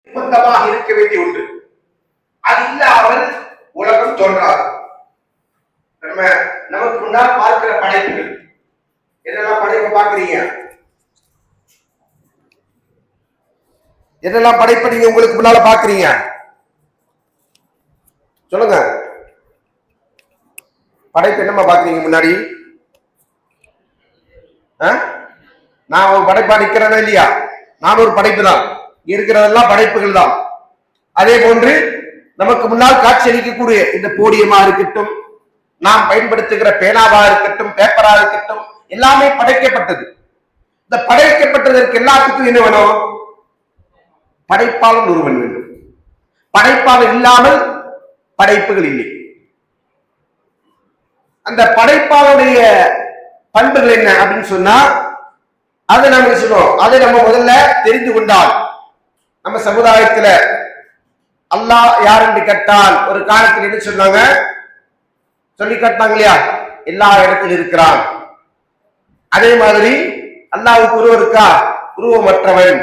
நிர்பந்தமாக இருக்க வேண்டிய ஒன்று. அது இல்லாமல் உலகம் தோன்றாது. நமக்கு முன்னால் பார்க்கிற படைப்புகள் என்னெல்லாம் படைப்பு பார்க்கிறீங்க? என்னெல்லாம் படைப்பு நீங்க உங்களுக்கு முன்னால பாக்குறீங்க? சொல்லுங்க. படைப்பு என்னமா பாக்குறீங்க முன்னாடி? நான் ஒரு படைப்பா நிக்கிறேனா இல்லையா? நான் ஒரு படைப்பு தான். இருக்கிறதெல்லாம் படைப்புகள் தான். அதே போன்று நமக்கு முன்னால் காட்சி அளிக்கக்கூடிய இந்த போடியமா இருக்கட்டும், நாம் பயன்படுத்துகிற பேனாவா இருக்கட்டும், பேப்பரா இருக்கட்டும், எல்லாமே படைக்கப்பட்டது. இந்த படைக்கப்பட்டதற்கு எல்லாத்துக்கும் என்ன வேணும்? படைப்பாளன் ஒருவன் வேண்டும். படைப்பாளன் இல்லாமல் படைப்புகள் இல்லை. அந்த படைப்பாளனுடைய பண்புகள் என்ன அப்படின்னு சொன்னா, அதை நம்ம சொல்லுவோம். அதை நம்ம முதல்ல தெரிந்து கொண்டால், நம்ம சமுதாயத்துல அல்லாஹ் யார் என்று கேட்டால் ஒரு காலத்தில் என்ன சொன்னாங்க? சொல்லி காட்டாங்க இல்லையா? எல்லா இடத்திலும் இருக்கிறான். அதே மாதிரி அல்லாஹ்வுக்கு உருவம் இருக்கா? உருவமற்றவன்,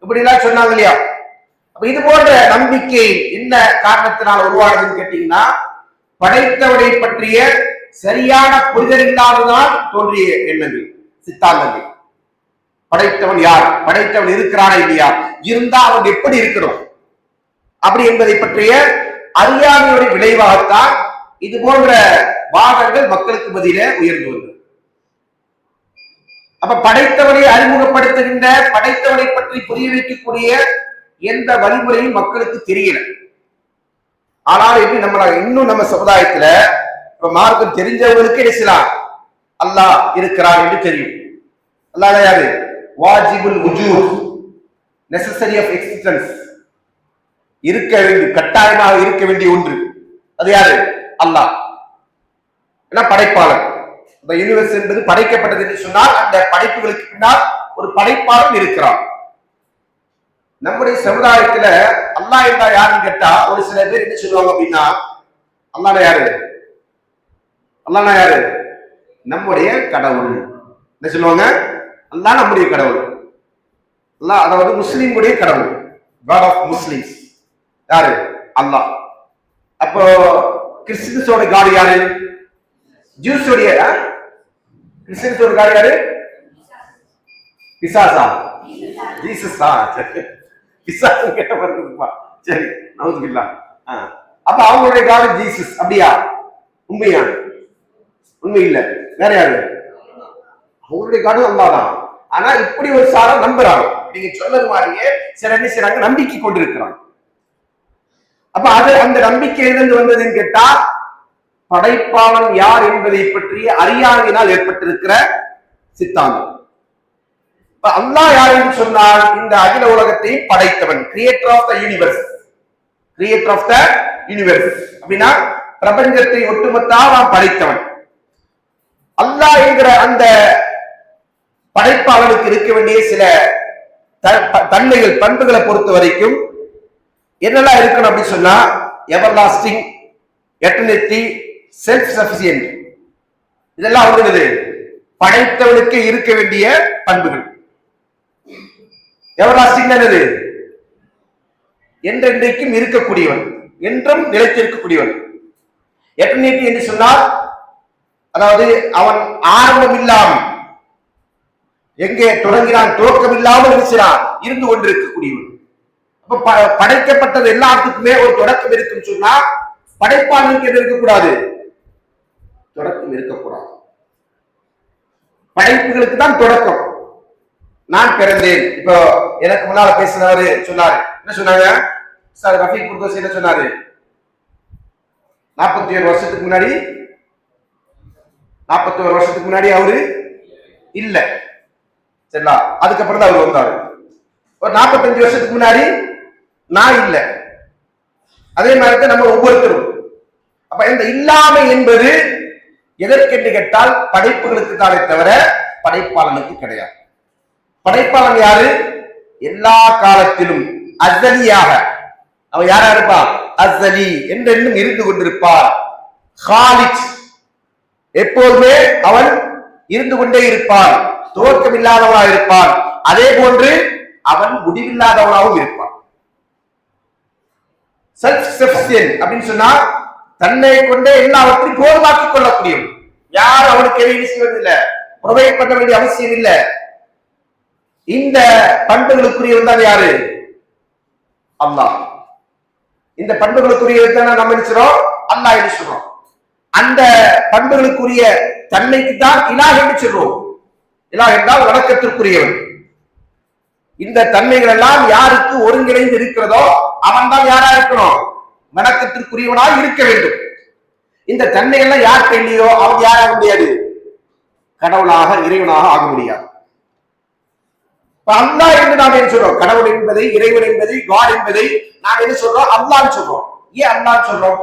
இப்படி எல்லாம் சொன்னாங்க இல்லையா? அப்ப இது போன்ற நம்பிக்கை என்ன காரணத்தினால் உருவானதுன்னு கேட்டீங்கன்னா, படைத்தவனை பற்றிய சரியான புரிதல் இல்லாததால் தோன்றிய எண்ணங்கள், சித்தாந்தங்கள். படைத்தவன் யார்? படைத்தவன் இருக்கிறானா இல்லையா? இருந்தா அவன் எப்படி இருக்கணும் அப்படி என்பதை பற்றிய அறியாமையுடைய விளைவாகத்தான் இது போன்ற வாதங்கள் மக்களுக்கு மத்தியிலே உயர்ந்து வந்தது. அப்ப படைத்தவனை அறிமுகப்படுத்துகின்ற, படைத்தவனை பற்றி புரிய வைக்கக்கூடிய எந்த வழிமுறையும் மக்களுக்கு தெரியல. ஆனால் எப்படி இன்னும் நம்ம சமுதாயத்துல இப்ப மார்க்கம் தெரிஞ்சவங்களுக்கு என்ன செய்யலாம்? அல்லாஹ் இருக்கிறான் என்று தெரியும். அல்லாஹ் யாரு? வாஜிபுல் வுஜூத், நெசசரி ஆஃப் எக்ஸிஸ்டன்ஸ், இருக்க வேண்டிய, கட்டாயமாக இருக்க வேண்டிய ஒன்று. அது யாரு? அல்லாஹ். ஏன்னா படைப்பாளர். இந்த யூனிவர்ஸ் என்பது படைக்கப்பட்டது என்று சொன்னால் அந்த படைப்புகளுக்கு பின்னால் ஒரு படைப்பாளர் இருக்கிறார். நம்முடைய சமுதாயத்துல அல்லாஹ் என்றா யாருன்னு கேட்டா ஒரு சில பேர் என்ன சொல்லுவாங்க அப்படின்னா, அல்லாஹ் யாரு? அல்லாஹ் யாரு? நம்முடைய கடவுள். என்ன சொல்லுவாங்க? அல்லாஹ் நம்முடைய கடவுள். அல்லாஹ் அதாவது முஸ்லிம்களுடைய கடவுள், காட் ஆஃப் முஸ்லிம்ஸ். யாரு? அல்லாஹ். அப்போ கிறிஸ்டியன்ஸோட காட் யாரு? ஜூஸோடைய கிறிஸ்டியன்ஸோட காட் யாரு? பிசாசா? ஜீசஸா? பிசாசு கேட்ட வருதுப்பா. சரி, நவுதுபில்லா. அப்ப அவங்களுடைய காட் ஜீசஸ். அப்படியா? உண்மையா? உண்மை இல்ல. வேற யாரு? அவங்களுடைய காடு அல்லாதான். ஆனா இப்படி ஒரு சாரம் நம்புறாங்க. நீங்க சொன்னது மாதிரியே சில என்ன செய்றாங்க? நம்பிக்கை கொண்டிருக்கிறாங்க. அப்ப அது அந்த நம்பிக்கையிலிருந்து வந்ததுன்னு கேட்டா, படைப்பாளன் யார் என்பதை பற்றிய அறியாமையினால் ஏற்பட்டிருக்கிற சித்தாந்தம். அல்லாஹ் யார் என்று சொன்னால் இந்த அகில உலகத்தை படைத்தவன், creator of the universe. Creator of the universe அப்படின்னா பிரபஞ்சத்தை ஒட்டுமொத்தமாக படைத்தவன். அல்லாஹ் என்கிற அந்த படைப்பாளனுக்கு இருக்க வேண்டிய சில தன்மைகள், பண்புகளை பொறுத்த வரைக்கும் என்னெல்லாம் இருக்கணும் அப்படின்னு சொன்னா, எவர்லாஸ்டிங், எட்டர்னிட்டி, செல்ஃப் சஃபிஷியன்ட், இதெல்லாம் வந்து படைத்தவனுக்கு இருக்க வேண்டிய பண்புகள். எவர்லாஸ்டிங் என்னது? என்றென்றைக்கும் இருக்கக்கூடியவன், என்றும் நிலைத்திருக்கக்கூடியவன். எட்டர்னிட்டி என்று சொன்னால் அதாவது அவன் ஆரம்பம் இல்லாமல், எங்கே தொடங்கினான், துவக்கம் இல்லாமல் இருந்து கொண்டிருக்கக்கூடியவன். அப்ப படைக்கப்பட்டது எல்லாத்துக்குமே ஒரு தொடக்கம் இருக்குன்னு சொன்னா, படைப்பாளனுக்கு எது இருக்கக்கூடாது? தொடக்கம் இருக்கக்கூடாது. படைப்புகளுக்கு தான் தொடக்கம். நான் பிறந்தேன். இப்போ எனக்கு முன்னால பேசினவரு சொன்னாரு, என்ன சொன்னாங்க? சார் ரஃபீக் குர்தோசி என்ன சொன்னாரு? 41 வருஷத்துக்கு முன்னாடி, 41 வருஷத்துக்கு முன்னாடி அவரு இல்ல, சரிங்களா? அதுக்கப்புறம் தான் அவர் வந்தாரு. ஒரு 45 வருஷத்துக்கு முன்னாடி நான் இல்ல. அதே மாதிரி நம்ம ஒவ்வொருத்தரும். அப்ப இந்த இல்லாமை என்பது எதற்கென்று கேட்டால் படைப்புகளுக்கு தானே தவிர படைப்பாளனுக்கு கிடையாது. படைப்பாளன் யாரு? எல்லா காலத்திலும் அஸ்ஸலியாக அவன் யாரா இருப்பான்? அஸ்ஸலி என்றென்றும் இருந்து கொண்டிருப்பார். காலித், எப்போதுமே அவன் இருந்து கொண்டே இருப்பான், துவக்கம் இல்லாதவனாக இருப்பான். அதே போன்று அவன் முடிவில்லாதவனாகவும் இருப்பான். செல்ஃப் சஃபிஷியன்ட் அப்படின்னு சொன்னா தன்னை கொண்டே எல்லாவற்றையும் போதுமாக்கிக் கொள்ளக்கூடியவன். யாரும் அவனுக்கு எதையும் செய்வதில்லை, ப்ரொவைட் பண்ண வேண்டிய அவசியம் இல்லை. இந்த பண்புகளுக்குரியவன் தான் யாரு? அல்லாஹ். இந்த பண்புகளுக்குரியது தானே நம்ம நினைக்கிறோம் அல்லாஹ் என்று சொல்றோம். அந்த பண்புகளுக்குரிய தன்மைக்கு தான் இலாஹ் என்று சொல்றோம். இலாஹ் என்றால் வணக்கத்திற்குரியவன். இந்த தன்மைகள் எல்லாம் யாருக்கு ஒருங்கிணைந்து இருக்கிறதோ அவன் தான் யாரா இருக்கணும்? வணக்கத்திற்குரியவனாக இருக்க வேண்டும். இந்த தன்மைகள்லாம் யாருக்கு இல்லையோ அவன் யாராக முடியாது? கடவுளாக, இறைவனாக ஆக முடியாது. அல்லாஹ் என்று நாம் என்ன சொல்றோம்? கடவுள் என்பதை, இறைவன் என்பதை, காட் என்பதை நாம் என்ன சொல்றோம்? அல்லாஹ்னு சொல்றோம். ஏன் அல்லாஹ்னு சொல்றோம்?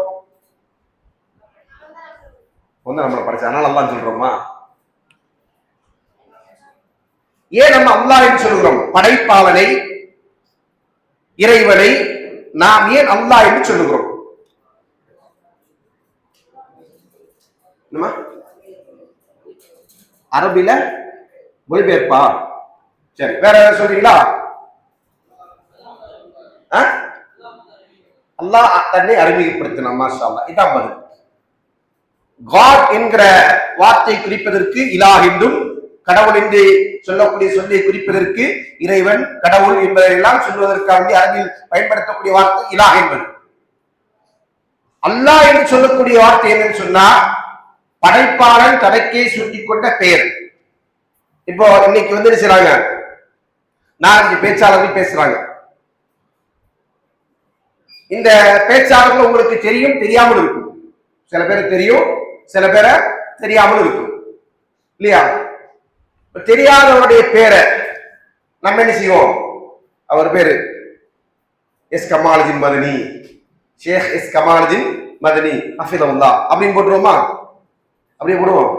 நம்மளை படிச்ச அதனால அல்லாஹ்னு சொல்றோமா? ஏன் நம்ம அல்லாஹ் என்று சொல்கிறோம்? படைப்பாளனை, இறைவனை நாம் ஏன் அல்லாஹ் என்று சொல்லுகிறோம்? அரபில மொழிபெயர்ப்பா? சரி, வேற ஏதாவது சொல்றீங்களா? அல்லாஹ் தன்னை அறிமுகப்படுத்தினான். மாஷா அல்லாஹ். இதான் பதில். காட் என்கிற வார்த்தை குறிப்பதற்கு இலாஹ் என்றும், கடவுள் என்று சொல்லக்கூடிய சொல்லை குறிப்பதற்கு இறைவன், கடவுள் என்பதையெல்லாம் சொல்வதற்காக அரபில் பயன்படுத்தக்கூடிய வார்த்தை இலாஹ் என்பது. அல்லாஹ் என்று சொல்லக்கூடிய வார்த்தை என்னன்னு சொன்னா படைப்பாளன் தனக்கே சுட்டிக் கொண்ட பெயர். இப்போ இன்னைக்கு வந்து என்ன செய்றாங்க? 4 பேச்சாளர்கள் பேசுறாங்க. இந்த பேச்சாளர்கள் உங்களுக்கு தெரியும், தெரியாமல் இருக்கும். சில பேர் தெரியும், சில பேரை தெரியாமல் இருக்கும் இல்லையா? தெரியாதவருடைய பேரை நம்ம என்ன செய்வோம்? அவர் பேரு எஸ் கமாலுதீன் மதனி, ஷேக் எஸ் கமாலுதீன் மதனி ஹஃபிதல்லாஹ் அப்படின்னு போட்டுருவோமா? அப்படியே போடுவோம்.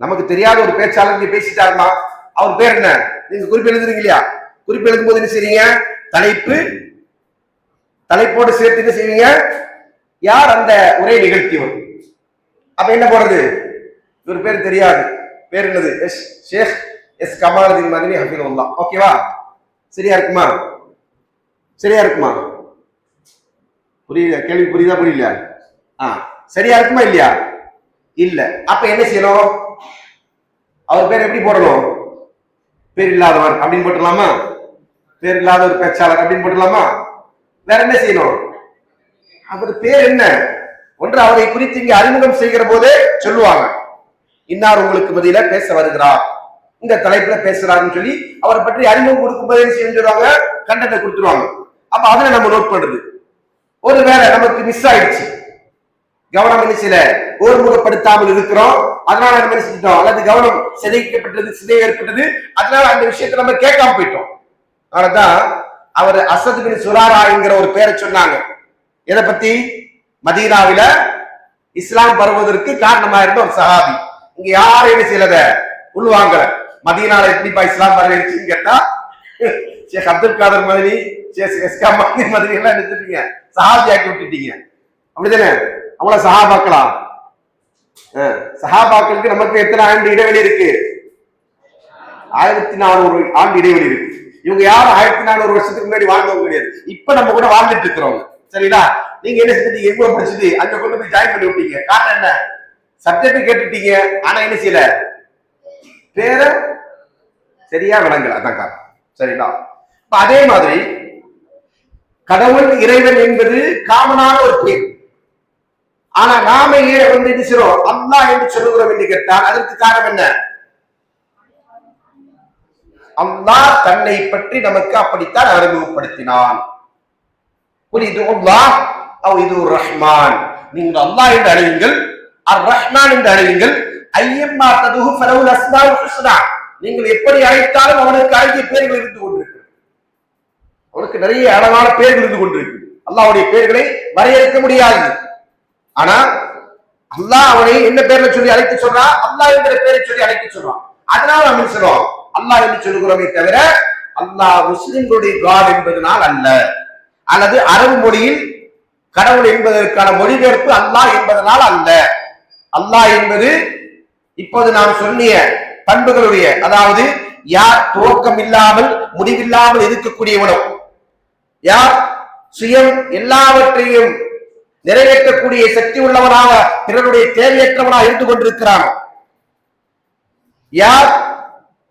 நமக்கு தெரியாத ஒரு பேச்சாளர் இங்க பேசிட்டாருமா, அவர் பேர் என்ன? நீங்க குறிப்பு எழுதுறீங்க இல்லையா? குறிப்பு எழுதும் போது என்ன செய்வீங்க? தலைப்போடு சேர்த்து என்ன செய்வீங்க? யார் அந்த உரை நிகழ்த்தியவர். அப்ப என்ன போடுறது? இவர் பேர் தெரியாது, பேர் என்னது? ஷேக் எஸ் கமாலுதீன் மதனி ஹஃபிதல்லாஹ். ஓகேவா? சரியா இருக்குமா? சரியா இருக்குமா? புரியல? கேள்வி புரியுதா? புரியல? சரியா இருக்குமா இல்லையா? இல்ல. அப்ப என்ன செய்யணும்? அவர் பேர் எப்படி போடணும்? பேர் இல்லாதவர் அப்படின்னு போட்டுடலாமா? பேர் இல்லாத ஒரு பேச்சாளர் அப்படின்னு போட்டுடலாமா? வேற என்ன செய்யணும்? அவர் பேர் என்ன? ஒன்று அவரை குறித்து இங்க அறிமுகம் செய்கிற போதே சொல்லுவாங்க, இன்னார் உங்களுக்கு மத்தியில பேச வருகிறார், இந்த தலைப்புல பேசுறாருன்னு சொல்லி அவரை பற்றி அறிமுகம் கொடுக்கும் போதே செஞ்சுருவாங்க, கண்டென்ட்டை கொடுத்துருவாங்க. அப்ப அதுல நம்ம நோட் பண்றது. ஒரு வேலை நமக்கு மிஸ் ஆயிடுச்சு, கவனம் என்ன செய்யல, ஒருமுகப்படுத்தாமல் இருக்கிறோம், அதனால நம்ம என்ன செஞ்சிட்டோம், அல்லது கவனம் சிதை ஏற்பட்டது, அதனால அந்த விஷயத்தை நம்ம கேட்காம போயிட்டோம். அதனாலதான் அவர் அசத் பின் சுராரா என்கிற ஒரு பேரை சொன்னாங்க. எதை பத்தி? மதீனாவில இஸ்லாம் பரவுவதற்கு காரணமா இருந்த ஒரு சஹாபி. இங்க யாரும் என்ன செய்யலத உள்வாங்க, மதீனால எப்படிப்பா இஸ்லாம் பரவிடுச்சுன்னு கேட்டா ஷேக் அப்துல் காதர் மதனி, ஷேக் எஸ்கா மதனி எல்லாம் எடுத்துட்டீங்க, சஹாபி ஆக்கி விட்டுட்டீங்க. அப்படிதானே? அவங்கள சஹாபாக்களா? சஹாபாக்களுக்கு நமக்கு எத்தனை ஆண்டு இடைவெளி இருக்கு? 1400 ஆண்டு இடைவெளி இருக்கு. இவங்க யாரும் 1400 வருஷத்துக்கு முன்னாடி வாழ்ந்தவங்க கிடையாது. இப்ப நம்ம கூட வாழ்ந்துட்டு இருக்கிறவங்க. சரிங்களா? நீங்க என்ன செஞ்சுட்டீங்க? எவ்வளவு படிச்சுட்டு அங்க கொண்டு போய் ஜாயின் பண்ணி விட்டீங்க. காரணம் என்ன? சப்ஜெக்ட் கேட்டுட்டீங்க, ஆனா என்ன செய்யல, பேரை சரியா விளங்கல. அதான் காரணம். சரிங்களா? அதே மாதிரி கடவுள், இறைவன் என்பது காமனான ஒரு பேர். ஆனா நாம ஏன் வந்து என்ன செய்றோம்? அல்லாஹ் என்று சொல்லுகிறோம் என்று கேட்டால் அதற்கு காரணம் என்ன? அல்லாஹ் தன்னை பற்றி நமக்கு அப்படித்தான் அறிமுகப்படுத்தினான். ரஹ்மான், நீங்கள் அல்லாஹ் என்று அழையுங்கள், அர் ரஹ்மான் என்று அழையுங்கள், ஐயம்மா ததுஹு ஃபலஹுல் அஸ்மாஉல் ஹுஸ்னா, நீங்கள் எப்படி அழைத்தாலும் அவனுக்கு அழகிய பெயர்கள் இருந்து கொண்டிருக்கு. அவனுக்கு நிறைய அழகான பெயர்கள் இருந்து கொண்டிருக்கு. அல்லாஹ்வுடைய பெயர்களை வரையறுக்க முடியாது. ஆனா அல்லாஹ் அவனை என்ன பேர்ல சொல்லி அழைத்து சொல்றான்? அல்லாஹ் என்கிற பேரை சொல்லி அழைத்து சொல்றான். அதனால நம்ம சொல்றோம் அல்லாஹ் என்று சொல்லுகிறோமே தவிர அல்லாஹ் முஸ்லிம்களுடைய காட் என்பதனால் அல்ல, அல்லது அரபு மொழியில் கடவுள் என்பதற்கான மொழிபெயர்ப்பு அல்லாஹ் என்பதனால் அல்ல. அல்லாஹ் என்பது இப்போது நாம் சொன்னிய பண்புகளுடைய, அதாவது யார் துவக்கம் இல்லாமல் முடிவில்லாமல் இருக்கக்கூடியவனோ, யார் சுயம் எல்லாவற்றையும் நிறைவேற்றக்கூடிய சக்தி உள்ளவனாக பிறருடைய தேவையற்றவனாக இருந்து கொண்டிருக்கிறான். யார்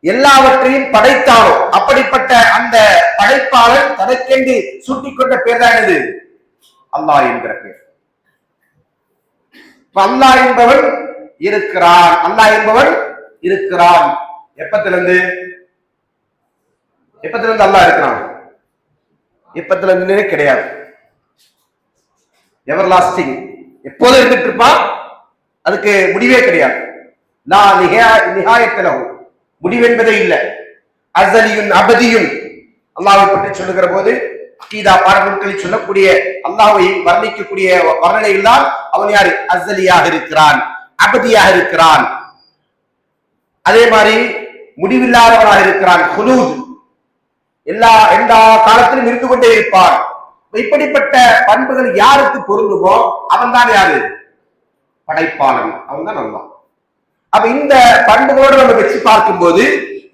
எல்லாவற்றையும் படைத்தானோ அப்படிப்பட்ட அந்த படைப்பாளன் தனக்கென்று சூட்டிக்கொண்ட பேர் தான் இது அல்லாஹ் என்கிற பேர். அல்லாஹ் என்பவன் இருக்கிறான். அல்லாஹ் என்பவன் இருக்கிறான். எப்பத்திலிருந்து அல்லாஹ் இருக்கிறான்? எப்பத்திலிருந்து கிடையாது. எவர் லாஸ்டிங், எப்போதும் இருந்துட்டு இருப்பான். அதுக்கு முடிவே கிடையாது. முடிவென்பதே இல்லை. அஸலியுன் அபதியுன். அல்லாஹ்வை பற்றி சொல்லுகிற போது அகீதா பாடல்களில் சொல்லக்கூடிய அல்லாஹ்வை வர்ணிக்கக்கூடிய வர்ணனையில் தான் அவன் யாரு? அஸலியாக இருக்கிறான், அபதியாக இருக்கிறான். அதே மாதிரி முடிவில்லாதவனாக இருக்கிறான். ஹுலூத், எல்லா காலத்திலும் இருந்து கொண்டே இருப்பான். இப்படிப்பட்ட பண்புகள் யாருக்கு பொருந்துமோ அவன் தான் யாரு? படைப்பாளன். அவன் தான் அல்லாஹ். அப்ப இந்த பண்புகளோடு நம்ம வச்சு பார்க்கும்போது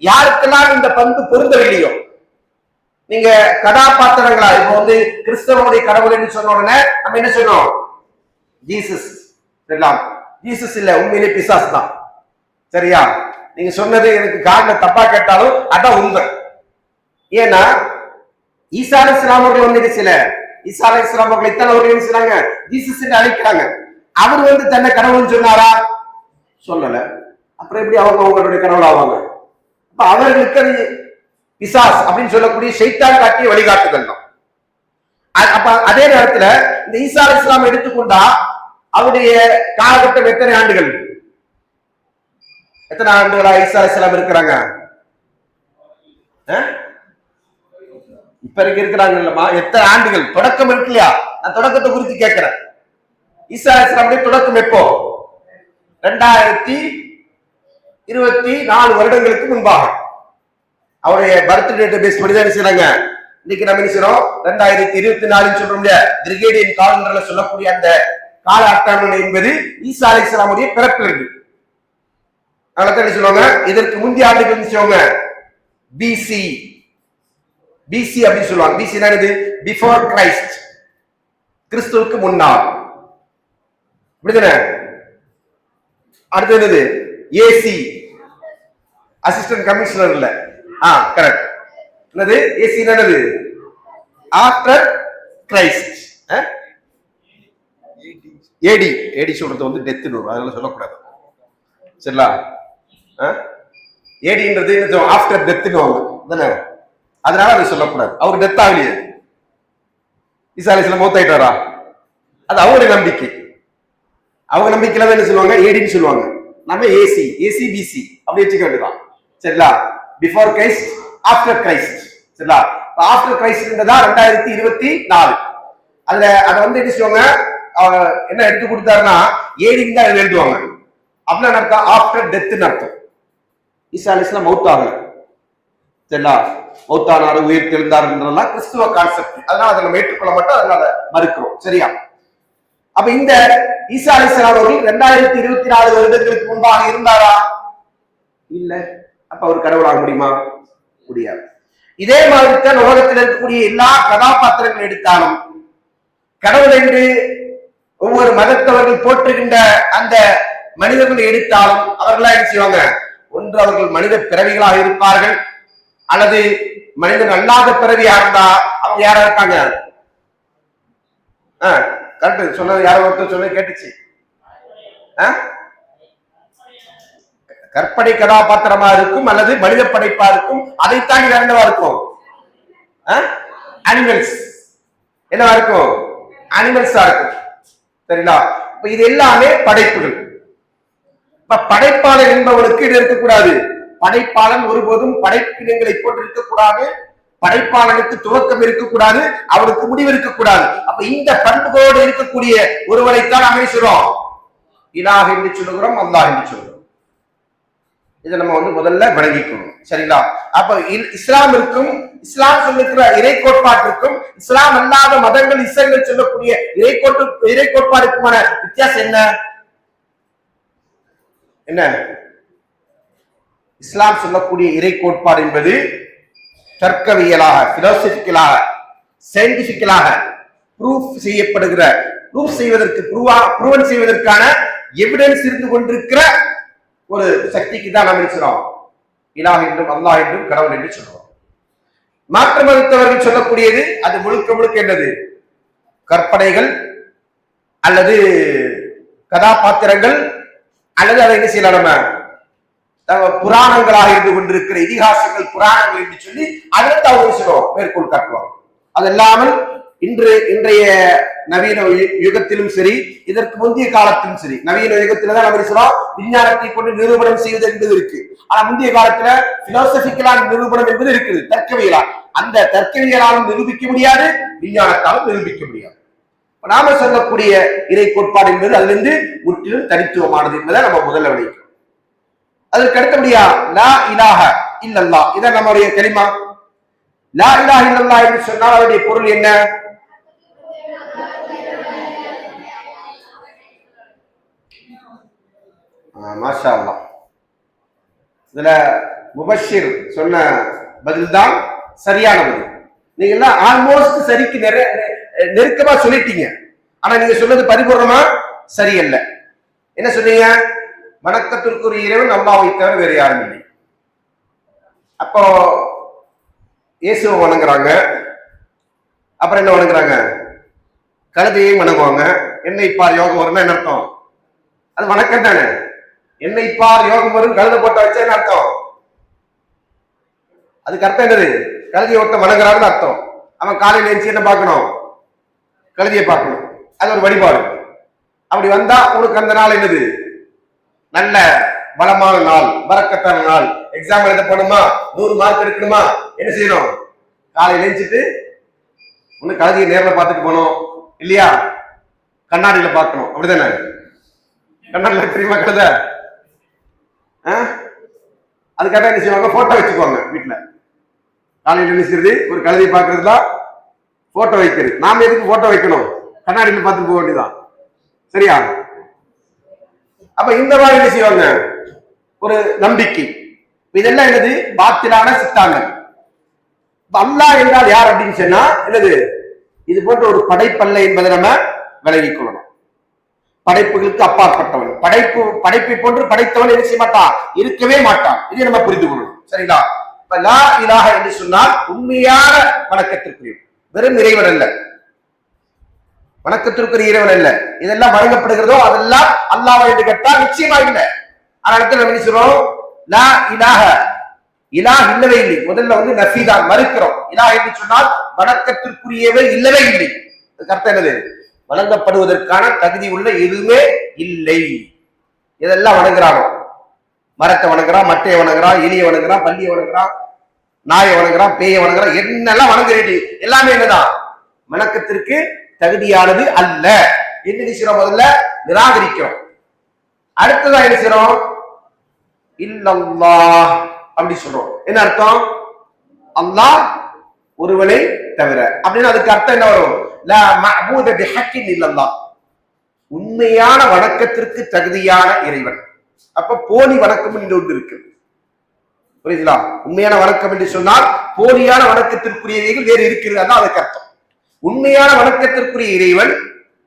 யாருக்கெல்லாம் இந்த பண்பு பொருந்தவில்லையோ, நீங்க கதாபாத்திரங்களா இப்ப கிறிஸ்தவனுடைய கடவுள் என்று சொன்ன உடனே நம்ம என்ன சொன்னோம்? ஜீசஸ். ஜீசஸ் இல்ல, உண்மையிலே பிசாஸ் தான். சரியா? நீங்க சொன்னது எனக்கு காரண தப்பா கேட்டாலும் அதான் உண்மை. ஏன்னா ஈசா அலைஹிஸ்ஸலாம் அவர்கள் சில ஈசா அலைஹிஸ்ஸலாம் அவர்கள் இத்தனை அவர்கள் என்ன செய்றாங்க? ஜீசஸ் என்று அழைக்கிறாங்க. அவர் தன்னை கடவுள்னு சொன்னாரா? சொல்லல. அப்புறம் எப்படி அவங்க அவங்களுடைய கடவுள் ஆவாங்க? அப்ப அவர்களுக்கு அது பிசாஸ் அப்படின்னு சொல்லக்கூடிய ஷைத்தான் காட்டிய வழிகாட்டுதல் தான். அப்ப அதே நேரத்துல இந்த ஈசா அலைஹிஸ்ஸலாம் எடுத்துக்கொண்டா அவருடைய காலகட்டம் எத்தனை ஆண்டுகள்? எத்தனை ஆண்டுகளா ஈசா அலைஹிஸ்ஸலாம் இருக்கிறாங்க? இப்ப இருக்கிறாங்க இல்லமா? எத்தனை ஆண்டுகள்? தொடக்கம் இருக்கு இல்லையா? நான் தொடக்கத்தை குறித்து கேட்கிறேன். ஈசா அலைஹிஸ்ஸலாமுடைய தொடக்கம் எப்போ? 2024 வருடங்களுக்கு முன்பாக. அவருடைய பர்த் டேட்டை பேஸ் பண்ணி தான் செய்றாங்க. இன்னைக்கு நம்ம என்ன செய்றோம்? 2024 சொல்றோம் இல்லையா? கிரிகேடியன் காலண்டர்ல சொல்லக்கூடிய அந்த கால அட்டவணை என்பது ஈசா அலைஹிஸ்ஸலாமுடைய பிறப்பிலிருந்து. அதனால என்ன சொல்லுவாங்க? இதற்கு முந்தைய ஆண்டுகள் சொல்லுவாங்க பிசி. பிசி அப்படின்னு சொல்லுவாங்க. பிசி என்னது? பிஃபோர் கிரைஸ்ட், கிறிஸ்துவுக்கு முன்னால். அப்படிதானே? அடுத்து என்னது? ஏசி, அசிஸ்டன்ட் கமிஷனர் இல்ல. கரெக்ட். என்னது? ஏசி என்னது? After Christ. ஏடி, ஏடி சொல்றது டெத் வரும், அதனால சொல்லக்கூடாது. சரிங்களா? ஏடின்றது ஆஃப்டர் டெத்னு தானே, அதனால அதை சொல்லக்கூடாது. அவர் டெத் ஆகலையே, ஈசா அலைஹிஸ்ஸலாம் மௌத் ஆயிட்டாரா? அது அவங்களுடைய நம்பிக்கை. அவங்க நம்பிக்கையில என்ன சொல்லுவாங்க? ஏடின்னு சொல்லுவாங்க. நம்ம ஏசி, ஏசி பிசி அப்படி வச்சுக்க வேண்டியதான். சரிங்களா? Before Christ, after Christ. சரிங்களா? ஆஃப்டர் கிரைஸ்ட் தான் 2024. அதுல அதை என்ன சொல்லுவாங்க? என்ன எடுத்து கொடுத்தாருன்னா ஏடின்னு தான் எழுதுவாங்க. அப்படின்னு அர்த்தம் ஆஃப்டர் டெத்னு அர்த்தம். ஈசா அலைஹிஸ்ஸலாம் மௌத் ஆகல. சரிங்களா? மௌத்தானாரு, உயிர் தெழுந்தாருன்றதெல்லாம் கிறிஸ்துவ கான்செப்ட். அதனால அதை நம்ம ஏற்றுக்கொள்ள மாட்டோம், அதனால மறுக்கிறோம். சரியா? அப்ப இந்த ஈசா அலைஹிஸ்ஸலாம் அவர்கள் 2024 வருடங்களுக்கு முன்பாக இருந்தாரா? இல்ல. அப்ப அவர் கடவுளாக முடியுமா? முடியாது. இதே மாதிரி தான் உலகத்தில் இருக்கக்கூடிய எல்லா கதாபாத்திரங்கள் எடுத்தாலும், கடவுள் என்று ஒவ்வொரு மதத்தவர்கள் போற்றுகின்ற அந்த மனிதர்களை எடுத்தாலும் அவர்களா என்ன செய்வாங்க? ஒன்று அவர்கள் மனித பிறவிகளாக இருப்பார்கள், அல்லது மனிதன் அல்லாத பிறவியா இருந்தா அவங்க யாரா இருக்காங்க? கரெக்ட் சொன்னது யாரோ ஒருத்தர் சொல்ல கேட்டுச்சு. கற்பனை கதாபாத்திரமா இருக்கும் அல்லது மனித படைப்பா இருக்கும். அதைத்தான் வேறவா இருக்கும்? அனிமல்ஸ். என்னவா இருக்கும்? அனிமல்ஸா இருக்கும். சரிங்களா? இப்ப இது எல்லாமே படைப்புகள். இப்ப படைப்பாளர் என்பவனுக்கு இது இருக்கக்கூடாது. படைப்பாளன் ஒருபோதும் படைப்பினங்களை போட்டு இருக்கக்கூடாது. படைப்பாளனுக்கு துவக்கம் இருக்கக்கூடாது, அவருக்கு முடிவு இருக்கக்கூடாது. அப்ப இந்த பண்புகளோடு இருக்கக்கூடிய ஒருவரைத்தான் அமைக்கிறோம் இலாஹ் என்று சொல்லுகிறோம், அல்லாஹ் என்று சொல்லுகிறோம். இதை நம்ம முதல்ல விளங்கிக்கணும். சரிங்களா? அப்ப இஸ்லாம் இருக்கும், இஸ்லாம் சொல்லுகிற இறை கோட்பாட்டிற்கும் இஸ்லாம் அல்லாத மதங்கள் இஸ்லாங்கள் சொல்லக்கூடிய இறை கோட்பாடுக்குமான வித்தியாசம் என்ன? என்ன? இஸ்லாம் சொல்லக்கூடிய இறை கோட்பாடு என்பது தர்க்கவியலாக, பிலோசபிக்கலாக, சயின்டிபிக்கலாக ப்ரூஃப் செய்யப்படுகிற ப்ரூவன் செய்வதற்கான எவிடன்ஸ் இருந்து கொண்டிருக்கிற ஒரு சக்திக்கு தான் நாம் சொல்றோம் இலாஹ் என்றும் அல்லாஹ் என்றும் கடவுள் என்று சொல்றோம். மாற்று மதத்தவர்கள் சொல்லக்கூடியது அது முழுக்க முழுக்க என்னது, கற்பனைகள் அல்லது கதாபாத்திரங்கள் அல்லது அதை என்ன செய்யலாம், நம்ம புராணங்களாக இருந்து கொண்டிருக்கிற இதிகாசங்கள் புராணங்கள் என்று சொல்லி அதில் அவங்க சொல்லுவோம் மேற்கோள் காட்டுவாங்க. அது இல்லாமல் இன்றைய நவீன யுகத்திலும் சரி, இதற்கு முந்தைய காலத்திலும் சரி, நவீன யுகத்துல தான் நம்ம சொல்றோம் விஞ்ஞானத்தை கொண்டு நிரூபணம் செய்வது என்பது இருக்கு. ஆனா முந்தைய காலத்துல பிலாசபிக்கலான நிரூபணம் என்பது இருக்குது, தர்க்கவியலா. அந்த தர்க்கவியலாலும் நிரூபிக்க முடியாது, விஞ்ஞானத்தாலும் நிரூபிக்க முடியாது. நாம சொல்லக்கூடிய இறை கோட்பாடு என்பது அதிலிருந்து முற்றிலும் தனித்துவமானது என்பதை நம்ம முதல்ல விளைவிக்கிறோம். அதற்கு அடுத்தபடியா லா இலாஹ இல்லல்லாஹ், இதான் நம்முடைய கலிமா. லா இலாஹ இல்லல்லாஹ் என்று சொன்னால் அதனுடைய பொருள் என்ன? மாஷா அல்லாஹ். இதுல முபஷிர் சொன்ன பதில் தான் சரியான பதில். நீங்க எல்லாம் ஆல்மோஸ்ட் சரிக்கு நெருக்கமா சொல்லிட்டீங்க. ஆனா நீங்க சொன்னது பரிபூர்ணமா சரியல்ல. என்ன சொன்னீங்க? வணக்கத்திற்குரிய இறைவன் அல்லாஹ்வை தவிர வேற யாரும் இல்லை. அப்போ இயேசுவை வணங்குறாங்க, அப்புறம் என்ன வணங்குறாங்க? கழுதையையும் வணங்குவாங்க. என்னை பார் யோகம் வரும்னா என்ன அர்த்தம்? அது வணக்கம் தானே. என்னை பார் யோகம் வரும் கழுதை போட்ட வச்சா என்ன அர்த்தம்? அதுக்கு அர்த்தம் என்னது? கழுதியை ஒருத்த வணங்குறாருன்னு அர்த்தம். அவன் காலையில் எழுச்சி என்ன பார்க்கணும்? கழுதியை பார்க்கணும். அது ஒரு வழிபாடு. அப்படி வந்தா உனக்கு அந்த நாள் என்னது? நல்ல பலமான நாள், பரக்கத்தான நாள். எக்ஸாம் எழுத போகணுமா, 100 மார்க் எடுக்கணுமா, என்ன செய்யணும்? காலையில் எழுச்சிட்டு ஒண்ணு கழுதியை நேரில் பார்த்துட்டு போகணும், இல்லையா கண்ணாடியில பார்க்கணும். அப்படிதானே? கண்ணாடியில தெரியுமா கழுத? அதுக்காக என்ன செய்வாங்க? போட்டோ வச்சுக்குவாங்க வீட்டுல. காலையில் என்ன செய்யறது? ஒரு கழுதையை பார்க்கறதுலாம் போட்டோ வைக்கிறது. நாம எதுக்கு போட்டோ வைக்கணும்? கண்ணாடியில பார்த்துட்டு போக வேண்டியதான். சரியா? அப்ப இந்த மாதிரி என்ன செய்வாங்க? ஒரு நம்பிக்கை. இதெல்லாம் என்னது? பாத்திலான சித்தாந்தம். அல்லாஹ் என்றால் யார் அப்படின்னு சொன்னா என்னது? இது போன்ற ஒரு படைப்பல்ல என்பதை நம்ம விலகிக் கொள்ளணும். படைப்புகளுக்கு அப்பாற்பட்டவன், படைப்பை போன்று படைத்தவன் என்ன செய்ய மாட்டான், இருக்கவே மாட்டான். இதை நம்ம புரிந்து கொள்ளணும். சரிங்களா? இப்ப லா இலாஹ என்று சொன்னால் உண்மையான வணக்கத்திற்குரிய, வெறும் இறைவன் அல்ல, வணக்கத்திற்குரிய இறைவன் அல்ல. இதெல்லாம் வழங்கப்படுகிறதோ அதெல்லாம் அல்லாஹ் என்று கேட்டால் நிச்சயமா இல்லை. ஆனால் நம்ம என்ன சொல்றோம்? லா இலாஹ, இலாஹ் இல்லவே இல்லை. முதல்ல வந்து நஃபீதான், மறுக்கிறோம். இலாஹ் என்று சொன்னால் வணக்கத்திற்குரியவே இல்லவே இல்லை. அதுக்கு அர்த்தம் என்னது? வழங்கப்படுவதற்கான தகுதி உள்ள எதுவுமே இல்லை. இதெல்லாம் வணங்குறாங்க. மரத்தை வணங்குறான், மட்டையை வணங்குறான், எலியை வணங்குறான், பள்ளியை வணங்குறான், நாயை வணங்குறான், பேயை வணங்குறான், என்னெல்லாம் வணங்குறீங்க எல்லாமே என்னதான்? வணக்கத்திற்கு தகுதியானது அல்ல என்று நினைக்கிறோம். முதல்ல நிராகரிக்கிறோம். அடுத்ததான் என்ன செய்யறோம்? இல்லல்லாஹ் அப்படி சொல்றோம். என்ன அர்த்தம்? அல்லாஹ் ஒருவனை தவிர. அப்படின்னு அதுக்கு அர்த்தம் என்ன வரும்? லா மஅபூத பிஹக்கின் இல்லல்லாஹ், உண்மையான வணக்கத்திற்கு தகுதியான இறைவன். அப்ப போலி வணக்கம் என்று ஒன்று இருக்கு. புரியுதுங்களா? உண்மையான வணக்கம் என்று சொன்னால் போலியான வணக்கத்திற்குரியவைகள் வேறு இருக்கிறது. அதான் அதுக்கு அர்த்தம். உண்மையான வணக்கத்திற்குரிய இறைவன்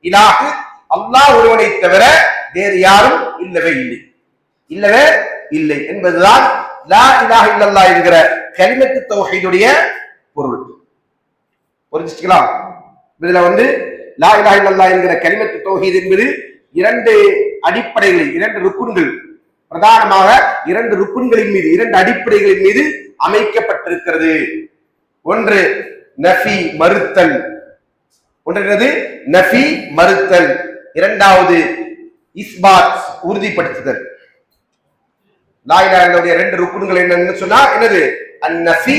இலாஹு அல்லாஹ் ஒருவனை தவிர வேறு யாரும் இல்லவே இல்லை, இல்லவே இல்லை என்பதுதான் லா இலாஹ இல்லல்லாஹ் என்கிற கலிமத்து தௌஹீதுடைய பொருள். புரிஞ்சுக்கலாம்? இதுல வந்து லா இலாஹ இல்லல்லாஹ் என்கிற கலிமத்து தௌஹீத் என்பது 2 அடிப்படைகளில், 2 ருக்குன்கள், பிரதானமாக 2 ருக்குன்களின் மீது, 2 அடிப்படைகளின் மீது அமைக்கப்பட்டிருக்கிறது. ஒன்று நஃபி, மறுத்தல். ஒன்றது நஃபி, மறுத்தல். இரண்டாவது இஸ்பாத், உறுதிப்படுத்துதல். லா இலாஹ இல்லல்லாஹ்வுடைய 2 ருக்குன்கள் என்னன்னு சொன்னா என்னது? அன்-நஃபி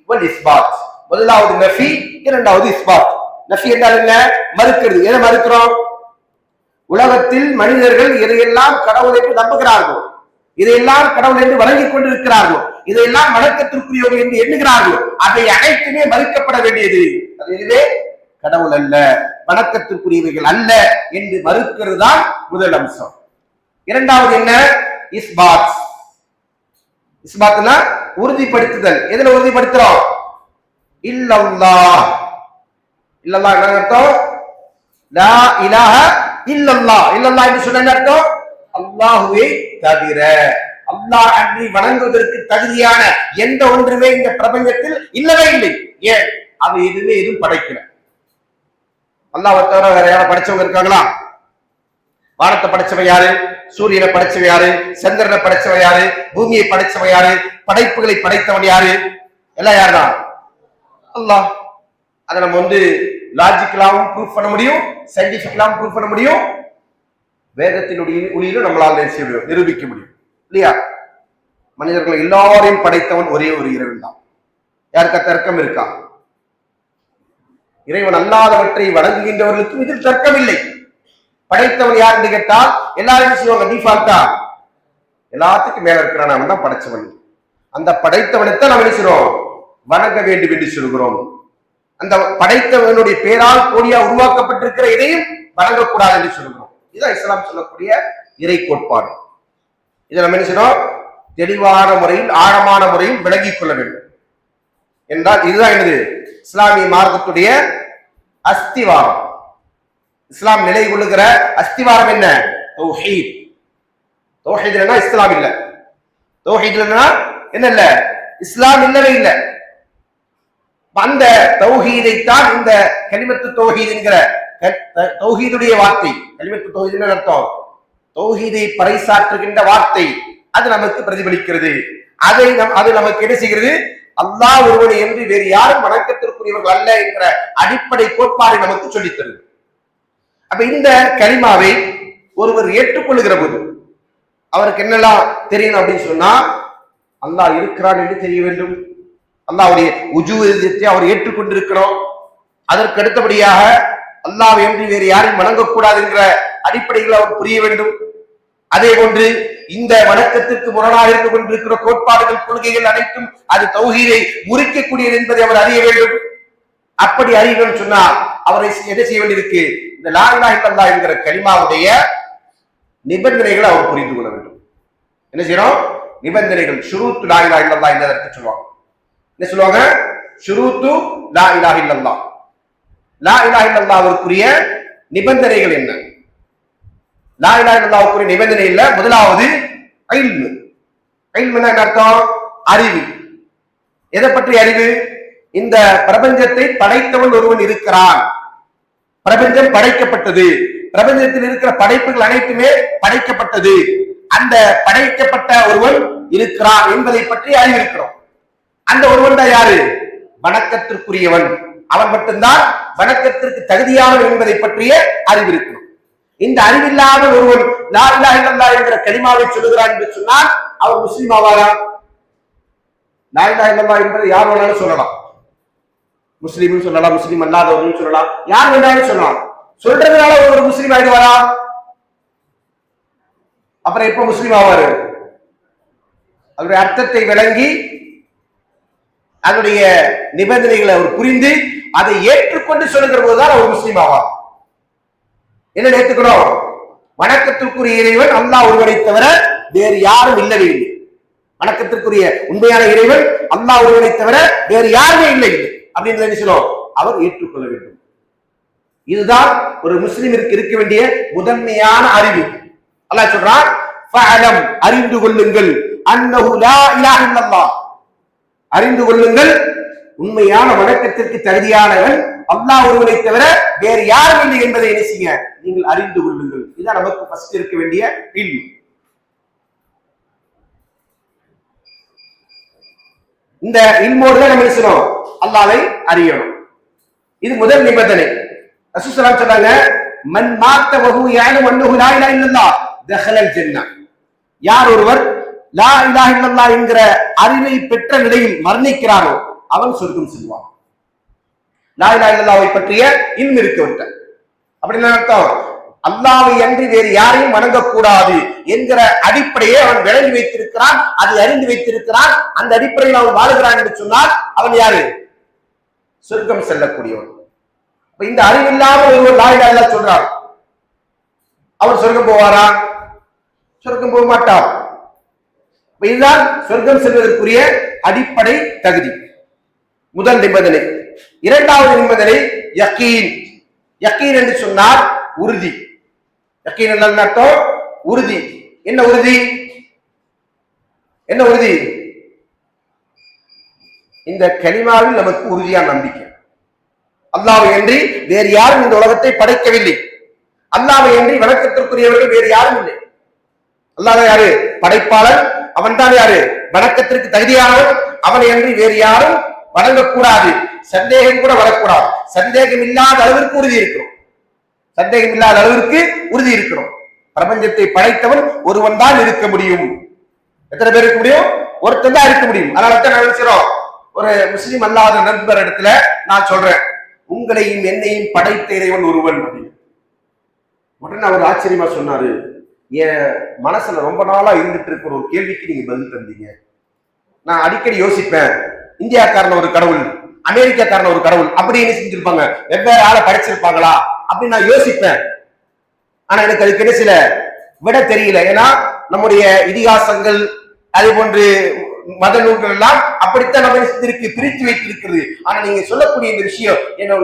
வல் இஸ்பாத். முதலாவது நஃபி, இரண்டாவது இஸ்பாத். நஃபி என்றால் என்ன? மறுக்கிறது. எதை மறுக்கிறோம்? உலகத்தில் மனிதர்கள் எதையெல்லாம் கடவுள் என்று நம்புகிறார்கள், இதையெல்லாம் கடவுள் என்று வழங்கிக் கொண்டிருக்கிறார்கள், இதையெல்லாம் வணக்கத்திற்குரியவர்கள் என்று எண்ணுகிறார்கள், அதை அனைத்துமே மறுக்கப்பட வேண்டியது. அது இதுவே கடவுள் அல்ல, வணக்கத்திற்குரியவைகள் அல்ல என்று மறுக்கிறது தான் முதல் அம்சம். இரண்டாவது என்ன? இஸ்பாத். இஸ்பாத்னா உறுதிப்படுத்துதல். எதுல உறுதிப்படுத்துறோம்? இல்லல்லாஹ். இல்லல்லாஹ் என்ன அர்த்தம்? லா இலாஹ இல்லல்லாஹ். இல்லல்லாஹ் என்று சொன்ன அர்த்தம் அல்லாஹ்வை தவிர, அல்லாஹ் அன்றி வணங்குவதற்கு தகுதியான எந்த ஒன்றுமே இந்த பிரபஞ்சத்தில் இல்லவே இல்லை. ஏன்? அது எதுவும் படைக்கல. அல்லாஹ்வை தவிர வேற யாரும் படைச்சவங்க இருக்காங்களா? வானத்தை படைச்சவன் யாரு? சூரியனை படைச்சவன் யாரு? சந்திரனை படைச்சவன் யாரு? பூமியை படைச்சவன் யாரு? படைப்புகளை படைத்தவன் யாரு? எல்லாம் யாருதான்? அல்லாஹ். அதை நம்ம லாஜிக்கலாவும் ப்ரூஃப் பண்ண முடியும், சயின்டிபிக்கலாவும் ப்ரூஃப் பண்ண முடியும், வேதத்தினுடைய ஒளியிலும் நம்மளால் நிரூபிக்க முடியும் இல்லையா? மனிதர்கள் எல்லாரையும் படைத்தவன் ஒரே ஒரு இறைவன் தான். யாருக்கா தர்க்கம் இருக்கா? இறைவன் அல்லாதவற்றை வணங்குகின்றவர்களுக்கும் இதில் தர்க்கம் இல்லை. படைத்தவன் யார் என்று கேட்டால் எல்லாரும் சொல்லுவாங்க டிஃபால்ட்டா எல்லாத்துக்கும் மேல இருக்கிறான், அவன் தான் படைச்சவன். அந்த படைத்தவனைத்தான் நாம் என்ன செய்றோம்? வணங்க வேண்டும் என்று சொல்கிறோம். அந்த படைத்தவனுடைய பேரால் கோடியா உருவாக்கப்பட்டிருக்கிற இதையும் வணங்கக்கூடாது என்று சொல்கிறோம். இதுதான் இஸ்லாம் சொல்லக்கூடிய இறை கோட்பாடு. இதை நம்ம என்ன செய்யணும்? தெளிவான முறையில் ஆழமான முறையில் விளங்கிக் கொள்ள வேண்டும் என்றால் இதுதான் என்னது இஸ்லாமிய மார்க்கத்துடைய அஸ்திவாரம். இஸ்லாம் நிலை கொள்ளுகிற அஸ்திவாரம் என்ன? தௌஹீத். தௌஹீத் இல்லைன்னா இஸ்லாம் இல்லை. தௌஹீத் இல்லைன்னா என்ன? இல்ல இஸ்லாம் இல்லவே இல்லை. அந்த தௌஹீதைத்தான் இந்த கலிமத்து தௌஹீத் என்கிற தௌஹீதுடைய வார்த்தை. கலிமத்து தௌஹீத் அர்த்தம் தௌஹீதை பறைசாற்றுகின்ற வார்த்தை. அது நமக்கு பிரதிபலிக்கிறது. அது நமக்கு என்ன செய்கிறது? அல்லாஹ் ஒருவனை என்று வேறு யாரும் வணக்கத்திற்குரியவர்கள் அல்ல என்கிற அடிப்படை கோட்பாடு நமக்கு சொல்லித் தருது. அப்ப இந்த கலிமாவை ஒருவர் ஏற்றுக்கொள்ளுகிற போது அவருக்கு என்னெல்லாம் தெரியணும் அப்படின்னு சொன்னா, அல்லாஹ் இருக்கிறான் என்று தெரிய வேண்டும். அல்லாஹ்வுடைய உஜூதியத்தை அவர் ஏற்றுக்கொண்டிருக்கிறோம். அதற்கு அடுத்தபடியாக அல்லாஹ் என்று வேறு யாரையும் வணங்கக்கூடாது என்கிற அடிப்படையில் அவர் புரிய வேண்டும். அதே போன்று இந்த வணக்கத்திற்கு முரணாக இருந்து கொண்டிருக்கிற கோட்பாடுகள், கொள்கைகள் அனைத்தும் அது தௌஹீதை முறிக்கக்கூடியது என்பதை அவர் அறிய வேண்டும். அப்படி அறியணும்னு சொன்னா அவரை எதை செய்ய வேண்டியிருக்கு? இந்த லா இலாஹ இல்லல்லாஹ் என்கிற கலிமாவுடைய நிபந்தனைகளை அவர் புரிந்து கொள்ள வேண்டும். என்ன செய்யணும்? நிபந்தனைகள். ஷுரூத்து லா இலாஹ இல்லல்லாஹ் என்பதற்கு சொல்லுவாங்க. என்ன சொல்லுவாங்க? ஷுரூத்து லா இலாஹ இல்லல்லாஹ். லா இலாஹ இல்லல்லாஹ்வுக்குரிய நிபந்தனைகள் என்ன? லா இலாஹ இல்லல்லாஹ்வுக்குரிய நிபந்தனை இல்ல. முதலாவது இல்மு. இல்முன்னா என்ன அர்த்தம்? அறிவு. எதை பற்றி அறிவு? இந்த பிரபஞ்சத்தை படைத்தவன் ஒருவன் இருக்கிறான். பிரபஞ்சம் படைக்கப்பட்டது. பிரபஞ்சத்தில் இருக்கிற படைப்புகள் அனைத்துமே படைக்கப்பட்டது. அந்த படைக்கப்பட்ட ஒருவன் இருக்கிறான் என்பதை பற்றி அறிவிருக்கிறோம். அந்த ஒருவன் தான் யாரு? வணக்கத்திற்குரியவன். அவன் மட்டும்தான் வணக்கத்திற்கு தகுதியானவன் என்பதை பற்றிய அறிவிருக்கிறோம். இந்த அறிவில்லாத ஒருவன் லா இலாஹ இல்லல்லாஹ் என்கிற கலிமாவை சொல்லுகிறான் என்று சொன்னால் அவர் முஸ்லிம் ஆவாரா? லா இலாஹ இல்லல்லாஹ் என்பதை யார் வேணாலும் சொல்லலாம். முஸ்லீம் சொல்லலாம், முஸ்லீம் அல்லாதவர்கள் சொல்லலாம், யார் வேணாலும் சொல்லலாம். சொல்றதுனால ஒரு முஸ்லீம் ஆயிடுவாரா? அப்புறம் எப்ப முஸ்லீம் ஆவாரு? அதனுடைய அர்த்தத்தை விளங்கி அதனுடைய நிபந்தனைகளை அவர் புரிந்து அதை ஏற்றுக்கொண்டு சொல்லுகிற போதுதான் அவர் முஸ்லீம் ஆவார். என்ன ஏற்றுக்கணும்? வணக்கத்திற்குரிய இறைவன் அல்லாஹ் ஒருவனை தவிர வேறு யாரும் இல்லவே இல்லை. வணக்கத்திற்குரிய உண்மையான இறைவன் அல்லாஹ் ஒருவனை தவிர வேறு யாருமே இல்லை அப்படின்னு என்ன சொல்லும்? அவர் ஏற்றுக்கொள்ள வேண்டும். இதுதான் ஒரு முஸ்லிமிற்கு இருக்க வேண்டிய முதன்மையான அறிவு. அல்லாஹ் சொல்றான், ஃபஅலம், அறிந்து கொள்ளுங்கள், அன்னஹு லா இலாஹ இல்லல்லாஹ், அறிந்து கொள்ளுங்கள் உண்மையான வணக்கத்திற்கு தகுதியானவன் அல்லாஹ் ஒருவனை தவிர வேறு யாரும் இல்லை என்பதை என்ன செய்ய நீங்கள் அறிந்து கொள்ளுங்கள். இதுதான் நமக்கு ஃபர்ஸ்ட் இருக்க வேண்டிய இல்மு. இந்த இல்மோடு தான் நம்ம பேசணும், அல்லாஹ்வை அறியணும். இது முதல் நிபந்தனை. ரசூல் ஸல்லல்லாஹு அலைஹி வஸல்லம் சொன்னாங்க, மன் மாத்த வஹு யஅலமு அன்னஹு லா இலாஹ இல்லல்லாஹ் தஹலல் ஜன்னah. யார் ஒருவர் லா இலாஹ இல்லல்லாஹ் என்கிற அறிவை பெற்ற நிலையில் மரணிக்கிறானோ அவன் சொர்க்கம் செல்வான். லா இலாஹ இல்லல்லாஹ்வை பற்றிய இல்மு இருக்கவிட்ட. அப்படின்னா அர்த்தம், அல்லாஹ்வை அன்றி வேறு யாரையும் வணங்கக்கூடாது என்கிற அடிப்படையை அவன் விளங்கி வைத்திருக்கிறான், அதை அறிந்து வைத்திருக்கிறான். அந்த அடிப்படையில் அவன் வாழுகிறான் என்று சொன்னால் அவன் யாரு? சொர்க்கம் செல்லக்கூடியவன். இந்த அறிவில்லாமல் ஒருவர் லா இலாஹ இல்லல்லாஹ் சொல்றார், அவர் சொர்க்கம் போவாரா? சொர்க்கம் போக மாட்டார். இதுதான் சொர்க்கம் செல்வதற்குரிய அடிப்படை தகுதி, முதல் நிபந்தனை. இரண்டாவது நிபந்தனை யகீன். யக்கீன் என்று சொன்னால் உறுதி. யக்கீன் என்ன அர்த்தம்? உறுதி. என்ன உறுதி? என்ன உறுதி? இந்த கலிமாவில் நமக்கு உறுதியான நம்பிக்கை. அல்லாஹ்வை அன்றி வேறு யாரும் இந்த உலகத்தை படைக்கவில்லை. அல்லாஹ்வை அன்றி வணக்கத்திற்குரியவர்கள் வேறு யாரும் இல்லை. அல்லாஹ் யாரு? படைப்பாளர். அவன் தான் யாரு? வணக்கத்திற்கு தகுதியானவன். அவனை அன்றி வேறு யாரும் வணங்கக்கூடாது. சந்தேகம் கூட வரக்கூடாது. சந்தேகம் இல்லாத அளவிற்கு உறுதி இருக்கிறோம். சந்தேகம் இல்லாத அளவிற்கு உறுதி இருக்கிறோம். பிரபஞ்சத்தை படைத்தவன் ஒருவன் தான் இருக்க முடியும். எத்தனை பேர் இருக்க முடியும்? ஒருத்தன் தான் இருக்க முடியும். அதனால தான் நினைச்சிடும். ஒரு முஸ்லிம் அல்லாத நண்பர் இடத்துல நான் சொல்றேன், உங்களையும் என்னையும் படைத்த இறைவன் ஒருவன் அப்படின்னு. உடனே அவர் ஆச்சரியமா சொன்னாரு, என் மனசுல ரொம்ப நாளா இருந்துட்டு இருக்கிற ஒரு கேள்விக்கு நீங்க பதில் தந்தீங்க. நான் அடிக்கடி யோசிப்பேன், இந்தியாக்காரன ஒரு கடவுள், அமெரிக்காக்காரன ஒரு கடவுள், அப்படி என்ன செஞ்சிருப்பாங்க, வெவ்வேறு ஆளை படைச்சிருப்பாங்களா அப்படின்னு நான் யோசிப்பேன். ஆனா எனக்கு அதுக்கு என்ன சில விட தெரியல. ஏன்னா நம்முடைய இதிகாசங்கள் அதே போன்று மத நூல்கள் எல்லாம் அப்படித்தான் நம்ம இருக்கு, பிரித்து வைத்திருக்கிறது. ஆனா நீங்க சொல்லக்கூடிய இந்த விஷயம் என்னோட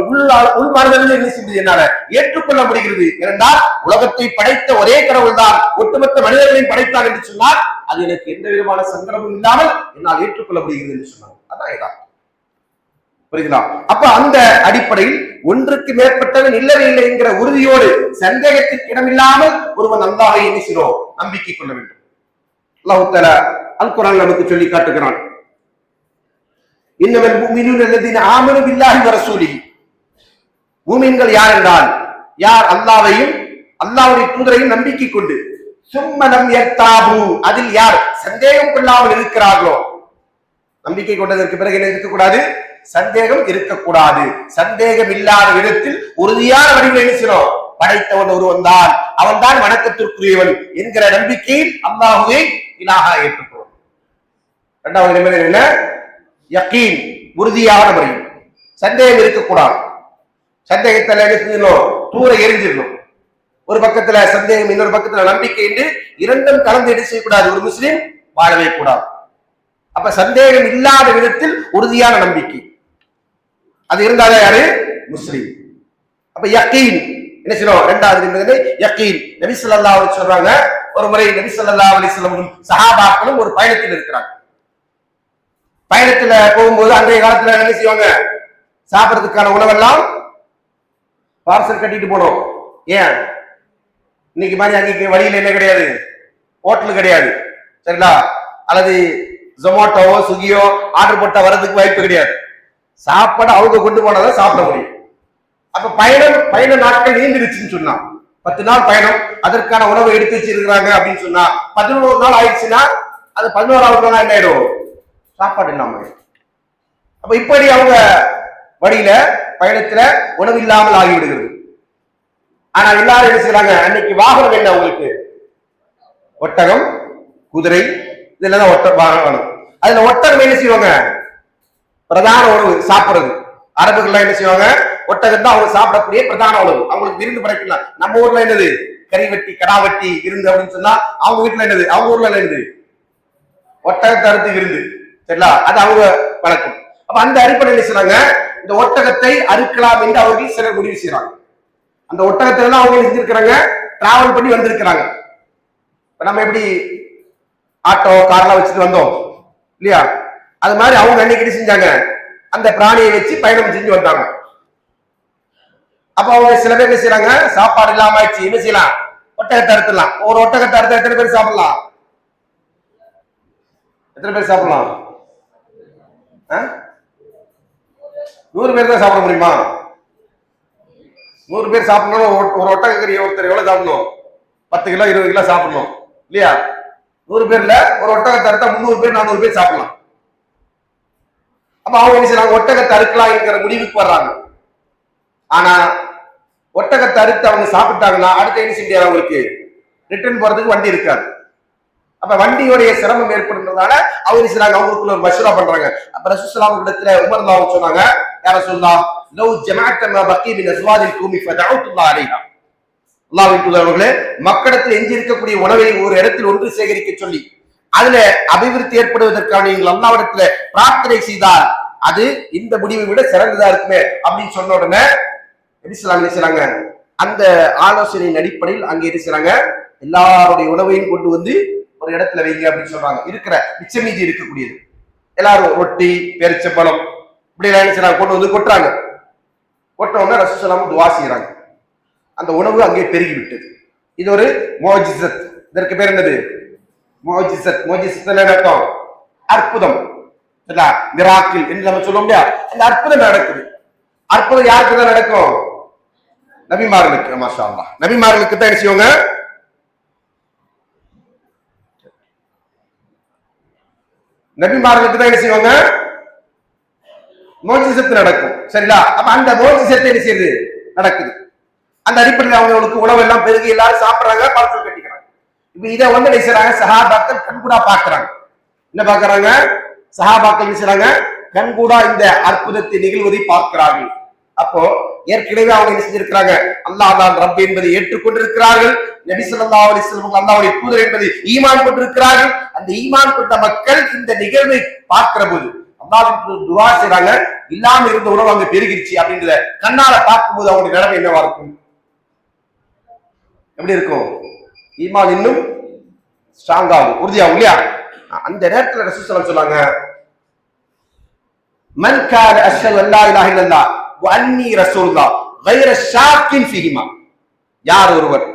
உள் மனதில் என்ன செய்வது, என்னால ஏற்றுக்கொள்ள முடிகிறது. ஏனென்றால் உலகத்தை படைத்த ஒரே கடவுள் தான் ஒட்டுமொத்த மனிதர்களையும் படைத்தார் என்று சொன்னால் அது எனக்கு எந்த விதமான சங்கடமும் இல்லாமல் என்னால் ஏற்றுக்கொள்ள முடிகிறது என்று சொன்னாங்க. அதான் இதான் புரியுதா? அப்ப அந்த அடிப்படையில் ஒன்றுக்கு மேற்பட்டவன் இல்லவே இல்லை என்கிற உறுதியோடு சந்தேகத்திற்கு இடமில்லாமல் ஒருவன் அல்லாஹ்வை என்ன செய்கிறோம், நம்பிக்கை கொள்ள வேண்டும். அல்லாஹ் தஆலா அல் குர்ஆன் நமக்கு சொல்லி காட்டுகிறான், இன்னமல் முஃமினூன அல்லதீன ஆமனு பில்லாஹி வ ரசூலிஹி. மூமின்கள் யார் என்றால் யார் அல்லாஹ்வையும் அல்லாஹ்வுடைய தூதரையும் நம்பிக்கை கொண்டு சும்ம லம் யர்தாபு, அதில் யார் சந்தேகம் கொள்ளாமல் இருக்கிறார்களோ. நம்பிக்கை கொண்டதற்கு பிறகு என்ன இருக்கக்கூடாது, சந்தேகம் இருக்கக்கூடாது. சந்தேகம் இல்லாத விதத்தில் உறுதியான வடிவில் என்ன செய்யணும், படைத்தவன் ஒருவன் தான், அவன் தான் வணக்கத்திற்குரியவன் என்கிற நம்பிக்கையில் அல்லாஹ்வை இலாஹா ஏற்றுக்கொள்ளும். இரண்டாவது நிபந்தனை என்ன, யகீன், உறுதியான முறையில். சந்தேகம் இருக்கக்கூடாது. சந்தேகத்தில் என்ன செய்யணும், தூர எரிஞ்சிடணும். ஒரு பக்கத்துல சந்தேகம், இன்னொரு பக்கத்துல நம்பிக்கை என்று இரண்டும் கலந்து என்ன செய்யக்கூடாது, ஒரு முஸ்லிம் வாழவே கூடாது. அப்ப சந்தேகம் இல்லாத விதத்தில் உறுதியான நம்பிக்கை, அது இருந்தாலே யாரு, முஸ்லிம். அப்ப யகீன் என்ன செய்யணும், இரண்டாவது நிபந்தனை யகீன். நபி ஸல்லல்லாஹு அலைஹி வஸல்லம் சொல்றாங்க, ஒரு முறை நபி ஸல்லல்லாஹு அலைஹி வஸல்லம் சஹாபாக்களும் ஒரு பயணத்தில் இருக்கிறாங்க. பயணத்துல போகும்போது அன்றைய காலத்துல என்ன செய்வாங்க, சாப்பிடறதுக்கான உணவெல்லாம் பார்சல் கட்டிட்டு போனோம். ஏன் இன்னைக்கு மாதிரி அன்னைக்கு வழியில என்ன கிடையாது, ஹோட்டல் கிடையாது, சரிங்களா, அல்லது ஜொமேட்டோவோ ஸ்விக்கியோ ஆர்டர் போட்டா வர்றதுக்கு வாய்ப்பு கிடையாது. சாப்பாடு அவங்க கொண்டு போனாதான் சாப்பிட முடியும். அப்ப பயண நாட்கள் நீண்டிருச்சுன்னு சொன்னா 10 நாள் பயணம், அதற்கான உணவை எடுத்து வச்சிருக்கிறாங்க அப்படின்னு சொன்னா 11 நாள் ஆயிடுச்சுன்னா அது 11வது நாள் என்ன ஆயிடும், சாப்பாடு இல்லாம. அப்ப இப்படி அவங்க வழியில பயணத்துல உணவு இல்லாமல் ஆகிவிடுகிறது. ஆனா எல்லாரும் என்ன செய்யறாங்க, அன்னைக்கு வாகனம் என்ன அவங்களுக்கு, ஒட்டகம், குதிரை, இதெல்லாம் வாகனம். அதுல ஒட்டகம் என்ன செய்வாங்க, பிரதான உணவு சாப்பிடுறது. அரபுகள்லாம் என்ன செய்வாங்க, ஒட்டகம் தான் அவங்க சாப்பிடக்கூடிய பிரதான உணவு. அவங்களுக்கு விருந்து படைக்கலாம். நம்ம ஊர்ல என்னது, கறிவெட்டி, கடாவட்டி விருந்து அப்படின்னு சொன்னா அவங்க வீட்டுல என்னது, அவங்க ஊர்ல என்னது, ஒட்டகத்தை அறுத்து விருந்து, சரிங்களா, அது அவங்க வழக்கம். அப்ப அந்த அடிப்படையில் செய்றாங்க, இந்த ஒட்டகத்தை அறுக்கலாம் என்று அவர்கள் சிலர் முடிவு செய்யறாங்க. அந்த ஒட்டகத்தை எல்லாம் அவங்க செஞ்சிருக்கிறாங்க, டிராவல் பண்ணி வந்திருக்கிறாங்க. நம்ம எப்படி ஆட்டோ கார்லாம் வச்சுட்டு வந்தோம் இல்லையா, அது மாதிரி அவங்க அன்னைக்கு செஞ்சாங்க, அந்த பிராணியை வச்சு பயணம் செஞ்சு வந்தாங்க. அப்ப அவங்க சில பேர் என்ன செய்யறாங்க, சாப்பாடு இல்லாம ஆயிடுச்சு, என்ன செய்யலாம், ஒட்டகத்தை அறுத்துடலாம். ஒரு ஒட்டகத்தை அறுத்த எத்தனை பேர் சாப்பிடலாம், எத்தனை பேர் சாப்பிடலாம், 100 பேர் தான் சாப்பிட முடியுமா? 100 பேர் சாப்பிடணும். ஒரு ஒட்டகக்கறி ஒருத்தர் எவ்வளவு சாப்பிடணும், 10 கிலோ 20 கிலோ சாப்பிடணும் இல்லையா? 100 பேர்ல ஒரு ஒட்டகத்தை அறுத்தா 300 பேர் 400 பேர் சாப்பிடலாம். அப்ப அவங்க என்ன செய்யறாங்க, ஒட்டகத்தை அறுக்கலாம் என்கிற முடிவுக்கு வர்றாங்க. ஆனா ஒட்டகத்தை அறுத்து அவங்க சாப்பிட்டாங்கன்னா அடுத்த என்ன செஞ்சாரு, அவங்களுக்கு ரிட்டர்ன் போறதுக்கு வண்டி இருக்காது. அப்ப வண்டியோடைய சிரமம் ஏற்படுறதுனால அவங்க செய்யறாங்க, அவங்களுக்குள்ள ஒரு மஷூரா பண்றாங்க. அப்ப ரசூலுல்லாஹி ஸல்லல்லாஹு அலைஹி வஸல்லம் உமர் ரலியல்லாஹு அன்ஹு சொன்னாங்க, யா ரசூலுல்லாஹ் லவ் ஜமஅத மா பகி மின் அஸ்வாதில் கூமி ஃபதஅத்துல்லாஹ் அலைஹா. அல்லாஹ்வின் தூதர் அவர்களே, மக்களிடத்தில் எஞ்சி இருக்கக்கூடிய உணவை ஒரு இடத்தில் ஒன்று சேகரிக்க சொல்லி அதுல அபிவிருத்தி ஏற்படுவதற்கான நீங்கள் அல்லாஹ்விடத்துல பிரார்த்தனை செய்தால் அது இந்த முடிவை விட சிறந்ததா இருக்குமே அப்படின்னு சொன்ன உடனே எப்படி செய்றாங்க அந்த ஆலோசனையின் அடிப்படையில் அங்கே என்ன செய்றாங்க எல்லாருடைய உணவையும் கொண்டு வந்து ஒரு இடத்துல வைங்க அப்படின்னு சொல்றாங்க. இருக்கிற மிச்ச மீதி இருக்கக்கூடியது எல்லாரும் ரொட்டி பேரிச்சம்பழம் இப்படி எல்லாம் என்ன செய்றாங்க கொண்டு வந்து கொட்டுறாங்க. கொட்டவங்க ரசூல் ஸல்லல்லாஹு துஆ செய்றாங்க. அந்த உணவு அங்கே பெருகி விட்டது. இது ஒரு முஅஜிஸத். இதற்கு பேர் என்னது? முஅஜிஸத். முஅஜிஸத் அர்த்தம் அற்புதம், மிராக்கிள் என்று நம்ம சொல்லுவோம் இல்லையா? அந்த அற்புதம் நடக்குது. அற்புதம் யாருக்கு தான் நடக்கும்? நபிமார்களுக்கு. மாஷா அல்லாஹ், நபிமார்களுக்கு தான் என்ன செய்வாங்க? நபிமார்களுக்கு தான் என்ன செய்வாங்க? முஅஜிஸத் நடக்கும். சரிங்களா? அப்ப அந்த முஅஜிஸத் என்ன செய்யுது? நடக்குது. அந்த அடிப்படையில் அவங்களுக்கு உணவு எல்லாம் பெருகி எல்லாரும் சாப்பிடுறாங்க, பார்சல் கட்டிக்கிறாங்க. இப்ப இதை வந்து என்ன செய்றாங்க? சஹாபாக்கள் கண்கூடா பாக்குறாங்க. என்ன பாக்குறாங்க? சஹாபாக்கள் என்ன செய்றாங்க? கண்கூடா இந்த அற்புதத்தை நிகழ்வதை பார்க்கிறார்கள். அப்போ ஏற்கனவே அவங்க என்ன செஞ்சிருக்கிறாங்க? அல்லாஹ் தான் ரப் என்பதை ஏற்றுக்கொண்டிருக்கிறார்கள். நபி ஸல்லல்லாஹு அலைஹி வஸல்லம் அல்லாஹ்வுடைய தூதர் என்பதை ஈமான் கொண்டிருக்கிறார்கள். அந்த ஈமான் கொண்ட மக்கள் இந்த நிகழ்வை பார்க்கிற போது அல்லாஹ்வுக்கு துஆ செய்றாங்க. இல்லாம இருந்த உணவு அங்க பெருகிருச்சு அப்படின்றத கண்ணால பார்க்கும்போது அவங்களுடைய நிலைமை என்னவா இருக்கும்? எப்படி இருக்கும்? ஈமான் இன்னும் ஸ்ட்ராங் ஆகும், உறுதியாகும் இல்லையா? அந்த நேரத்துல ரசூல் ஸல்லல்லாஹு சொன்னாங்க, மன் கான அஷ்ஹது அல்லா இலாஹ இல்லல்லாஹ் வ அன்னி ரசூலுல்லாஹ் கைர ஷாக்கின் ஃபீஹிமா. யார் ஒருவர்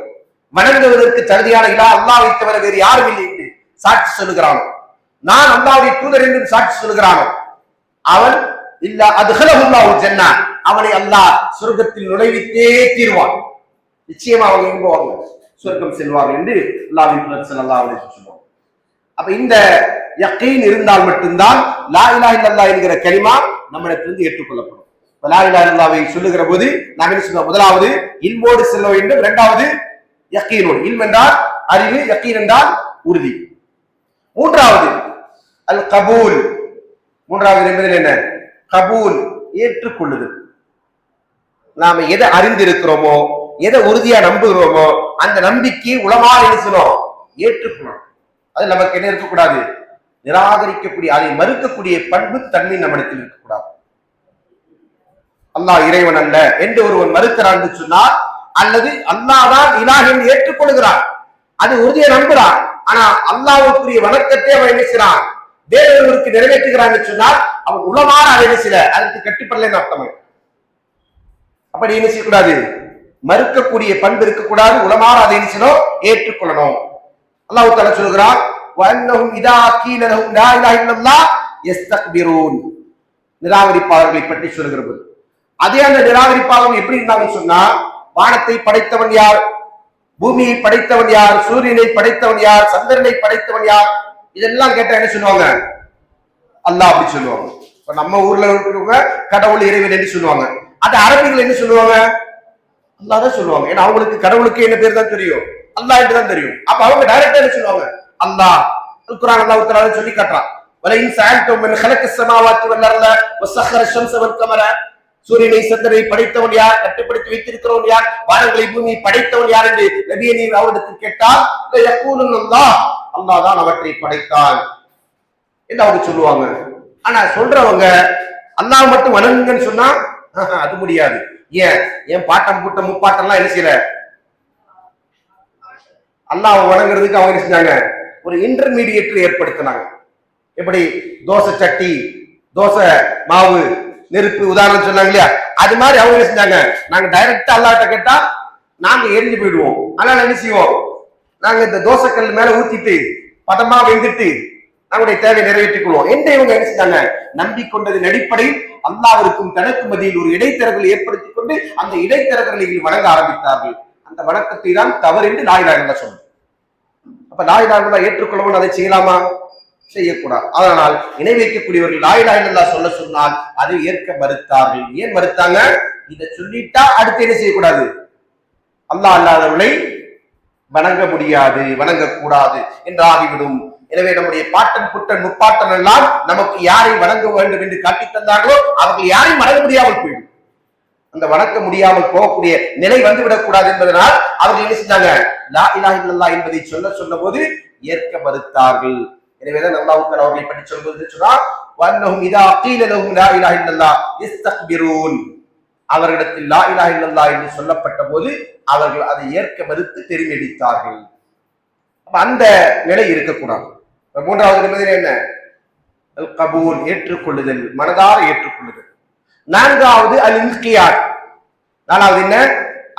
வணங்குவதற்கு தகுதியான இலாஹ் அல்லாஹ்வை தவிர வேறு யாரும் இல்லை என்று சாட்சி சொல்லுகிறானோ, நான் அல்லாஹ்வுடைய தூதர் என்று சாட்சி சொல்லுகிறானோ, அவன் இல்ல அத்ஹலஹுல்லாஹு ஜன்னah, அவனை அல்லாஹ் சொர்க்கத்தில் நுழைவித்தே தீர்வான். நிச்சயமா அவங்க எங்க போவாங்க? சொர்க்கம் செல்வார்கள் என்று அல்லாஹ்வின் தூதர் ஸல்லல்லாஹு அலைஹி வஸல்லம் சொல்லுவாங்க. அப்ப இந்த யகீன் இருந்தால் மட்டும்தான் லா இலாஹ இல்லல்லாஹ் என்கிற கலிமா நம்மிடத்திலிருந்து ஏற்றுக்கொள்ளப்படும். லா இலாஹ இல்லல்லாஹ்வை சொல்லுகிற போது நாம் என்ன சொல்றோம்? முதலாவது இல்மோடு செல்ல வேண்டும், இரண்டாவது யகீனோடு. இல்ம் என்றால் அறிவு, யகீன் என்றால் உறுதி. மூன்றாவது அல் கபூல். மூன்றாவது என்பது என்ன? கபூல், ஏற்றுக்கொள்ளுதல். நாம எதை அறிந்திருக்கிறோமோ, எதை உறுதியா நம்புகிறோமோ அந்த நம்பிக்கை உலமா நினைச்சணும் ஏற்றுக்கணும். அது நமக்கு என்ன இருக்கக்கூடாது? நிராகரிக்கக்கூடிய, அதை மறுக்கக்கூடிய பண்பு தன்மை நம்மிடத்தில் இருக்கக்கூடாது. அல்லாஹ் இறைவன் அல்ல என்று ஒருவன் மறுக்கிறான் என்று சொன்னால், அல்லது அல்லாஹ் தான் இலாஹ் என்று ஏற்றுக்கொள்கிறான், அது உறுதியை நம்புறான். ஆனா அல்லாஹ்வுக்குரிய வணக்கத்தை அவன் என்ன செய்றான்? வேறொருவருக்கு நிறைவேற்றுகிறான் என்று சொன்னால் அவன் உலமான அதை என்ன செய்யல, அதற்கு கட்டுப்படலைன்னு அர்த்தம். அப்படி என்ன செய்யக்கூடாது? மறுக்கக்கூடிய பண்பு இருக்கக்கூடாது. உலமான அதை என்ன செய்யணும்? ஏற்றுக்கொள்ளணும். அல்லாஹ் தஆலா சொல்கிறான், வஅன்னஹும் இதா கீல லஹும் லா இலாஹ இல்லல்லாஹ் யஸ்தக்பிரூன். நிராகரிப்பாளர்களை பற்றி சொல்கிறது. அதே அந்த நிராகரிப்பாளர்கள் எப்படி இருந்தாங்கன்னு சொன்னா, வானத்தை படைத்தவன் யார், பூமியை படைத்தவன் யார், சூரியனை படைத்தவன் யார், சந்திரனை படைத்தவன் யார், இதெல்லாம் கேட்டா என்ன சொல்லுவாங்க? அல்லாஹ் அப்படி சொல்லுவாங்க. இப்ப நம்ம ஊர்ல இருக்கிறவங்க கடவுள் இறைவன் என்று சொல்லுவாங்க. அது அரபிகள் என்ன சொல்லுவாங்க? அல்லாஹ் தான் சொல்லுவாங்க. ஏன்னா அவங்களுக்கு கடவுளுக்கு என்ன பேர் தான் தெரியும், அல்லாஹ் என்று தான் தெரியும். அப்ப அவங்க டைரக்டா என்ன சொல்லுவாங்க? அல்லாஹ். குர்ஆன் அல்லாஹ் தஆலா சொல்லி காட்டுறான், வலைன் சஅல்தும் மின் ஹலக்கஸ் ஸமாவாத்தி வல் அர்த வஸஹர ஷம்ஸ வல் கமர. சூரியனை சந்திரனை படைத்தவன் யார், கட்டுப்படுத்தி வைத்திருக்கிறவன் யார், வானங்களை பூமியை படைத்தவன் யார் என்று நபியே நீர் அவரிடத்தில் கேட்டால் யகூலுன் அல்லாஹ், அல்லாஹ் தான் அவற்றை படைத்தான் என்று அவங்க சொல்லுவாங்க. ஆனா சொல்றவங்க அல்லாஹ் மட்டும் வணங்குங்கன்னு சொன்னா அது முடியாது. ஏன் பாட்டம் கூட்டம் முப்பாட்டம்லாம் என்ன செய்யல, அல்லாஹ் வணங்குறதுக்கு அவங்க என்ன செஞ்சாங்க? ஒரு இன்டர்மீடியேட் ஏற்படுத்தினாங்க. எப்படி தோசை சட்டி, தோசை மாவு, நெருப்பு உதாரணம் சொன்னாங்க இல்லையா? அது மாதிரி அவங்க என்ன செஞ்சாங்க? நாங்க டைரக்டா அல்லாஹ்ட்ட கேட்டா நாங்க எரிஞ்சு போயிடுவோம். அதனால என்ன செய்வோம்? நாங்க இந்த தோசைக்கல் மேல ஊத்திட்டு பதமா வெந்துட்டு நம்முடைய தேவை நிறைவேற்றிக் கொள்வோம் என்று இவங்க என்ன செஞ்சாங்க? நம்பிக்கொண்டதின் அடிப்படையில் அல்லாஹ்விற்கும் தனக்கு மத்தியில் ஒரு இடைத்தரகர்களை ஏற்படுத்திக் கொண்டு அந்த இடைத்தரகர்களை வணங்க ஆரம்பித்தார்கள். அந்த வணக்கத்தை தான் தவறு என்று லா இலாஹ இல்லல்லாஹ் சொன்னார். அப்ப லா இலாஹ இல்லல்லாஹ் ஏற்றுக்கொள்ளவும் அதை செய்யலாமா? செய்யக்கூடாது. அதனால் இணை வைக்கக்கூடியவர்கள் லா இலாஹ இல்லல்லாஹ் சொல்ல சொன்னால் அதை ஏற்க மறுத்தார்கள். ஏன் மறுத்தாங்க? இதை சொல்லிட்டா அடுத்து என்ன செய்யக்கூடாது? அல்லாஹ் அல்லாதவர்களை வணங்க முடியாது, வணங்கக்கூடாது என்று ஆகிவிடும். எனவே நம்முடைய பாட்டன் புட்டன் முப்பாட்டன் எல்லாம் நமக்கு யாரை வணங்க வேண்டும் என்று காட்டி தந்தார்களோ அவர்கள் யாரையும் வணங்க முடியாமல் போயிடும். அந்த வணங்க முடியாமல் போகக்கூடிய நிலை வந்துவிடக் கூடாது என்பதனால் அவர்கள் என்ன செஞ்சாங்க? லா இலாஹ இல்லல்லாஹ் என்பதை சொன்ன போது ஏற்க மறுத்தார்கள். எனவேதான் அல்லாஹ் தஆலா அவர்களை பற்றி சொல்வது சொன்னா, வன்னஹும் இதா கீல லஹும் லா இலாஹ இல்லல்லாஹ் யஸ்தக்பிரூன். அவர்களிடத்தில் லா இலாஹ இல்லல்லாஹ் என்று சொல்லப்பட்ட போது அவர்கள் அதை ஏற்க மறுத்து தெரிவித்தார்கள். அந்த நிலை இருக்கக்கூடாது. மூன்றாவது நிபந்தனை என்ன? அல் கபூல், ஏற்றுக்கொள்ளுதல், மனதார ஏற்றுக்கொள்ளுதல். நான்காவது அல் இன்கியாத். நாலாவது என்ன?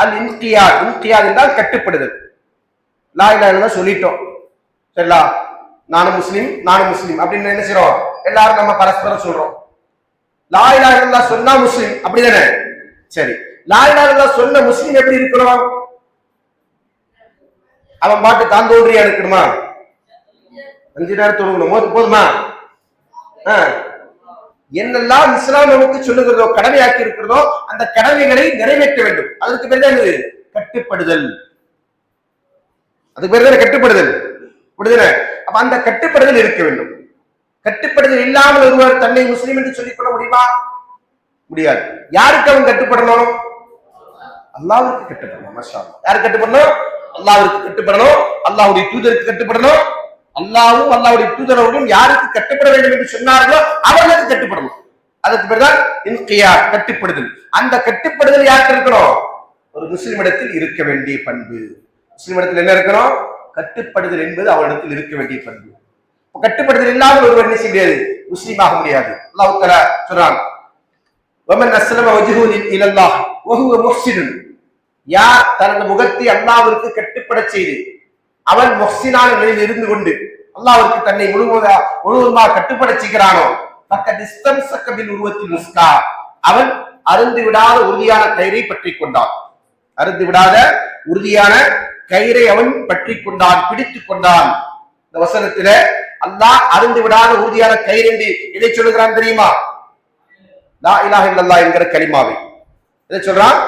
அல் இன்கியாத். இன்கியாத் என்றால் கட்டுப்படுதல். லா இலாஹ இல்லல்லாஹ் சொல்லிட்டோம், சரிங்களா? நானும் முஸ்லீம் அப்படின்னு என்ன செய்றோம்? எல்லாரும் நம்ம பரஸ்பரம் சொல்றோம். லா இலாஹ இல்லல்லாஹ் சொன்னா முஸ்லீம், அப்படிதானே? சரி, லா இலாஹ இல்லல்லாஹ் சொன்ன முஸ்லீம் எப்படி இருக்கணும்? அவன் பாட்டு தான் தோன்றியா இருக்கணுமா? 5 நேரம் தொழுகணும் போதுமா? என்னெல்லாம் இஸ்லாம் நமக்கு சொல்லுகிறதோ, கடமையாக்கி இருக்கிறதோ, அந்த கடமைகளை நிறைவேற்ற வேண்டும். அதுக்கு பேர் தான் கட்டுப்படுதல். அதுக்கு பேர் தான் கட்டுப்படுதல். புரியுதுல? அப்ப அந்த கட்டுப்படுதல் இருக்க வேண்டும். கட்டுப்படுதல் இல்லாமல் ஒருவர் தன்னை முஸ்லீம் என்று சொல்லிக் கொள்ள முடியுமா? முடியாது. யாருக்கு அவன் கட்டுப்படணும்? அல்லாஹ்வுக்கு கட்டுப்படணும். மாஷா அல்லாஹ். யாருக்கு கட்டுப்படணும்? அல்லாஹ்வுக்கு கட்டுப்படணும். அல்லாஹ்வுடைய தூதருக்கு கட்டுப்படணும். அல்லாஹ்வும் அல்லாஹ்வுடைய தூதரவர்களும் யாருக்கு கட்டுப்பட வேண்டும் என்று சொன்னார்களோ அவர்களுக்கு கட்டுப்படணும். அதுக்கு பேர் தான் இன்கியாத், கட்டுப்படுதல். அந்த கட்டுப்படுதல் யாருக்கு இருக்கணும்? ஒரு முஸ்லிம் இடத்தில் இருக்க வேண்டிய பண்பு. முஸ்லிம் இடத்தில் என்ன இருக்கணும்? கட்டுப்படுதல் என்பது அவரிடத்தில் இருக்க வேண்டிய பண்பு. கட்டுப்படுதல் இல்லாமல் ஒருவர் என்ன செய்ய முடியாது? முஸ்லீம் ஆக முடியாது. அல்லாஹ் தஆலா சொல்றான், வமன் அஸ்லம வஜ்ஹு இலல்லாஹ் வஹுவ முஹ்சின். யார் தனது முகத்தை அல்லாஹ்விற்கு கட்டுப்பட செய்து அவன் முஹ்சினான நிலையில் இருந்து கொண்டு அல்லாஹ்விற்கு தன்னை முழுவதுமாக கட்டுப்பட செய்கிறானோ, ஃபக்கத் இஸ்தம்ஸக பில் உர்வத்தில் முஸ்கா. அவன் அருந்து விடாத உறுதியான கயிறை பற்றிக் கொண்டான். அருந்து விடாத உறுதியான கயிறை அவன் பற்றிக் கொண்டான், பிடித்துக் கொண்டான். இந்த வசனத்துல அல்லாஹ் அருந்து விடாத உறுதியான கயிறு என்று எதை சொல்லுகிறான் தெரியுமா? லா இலாஹ இல்லல்லாஹ் என்கிற கலிமாவை எதை சொல்றான்?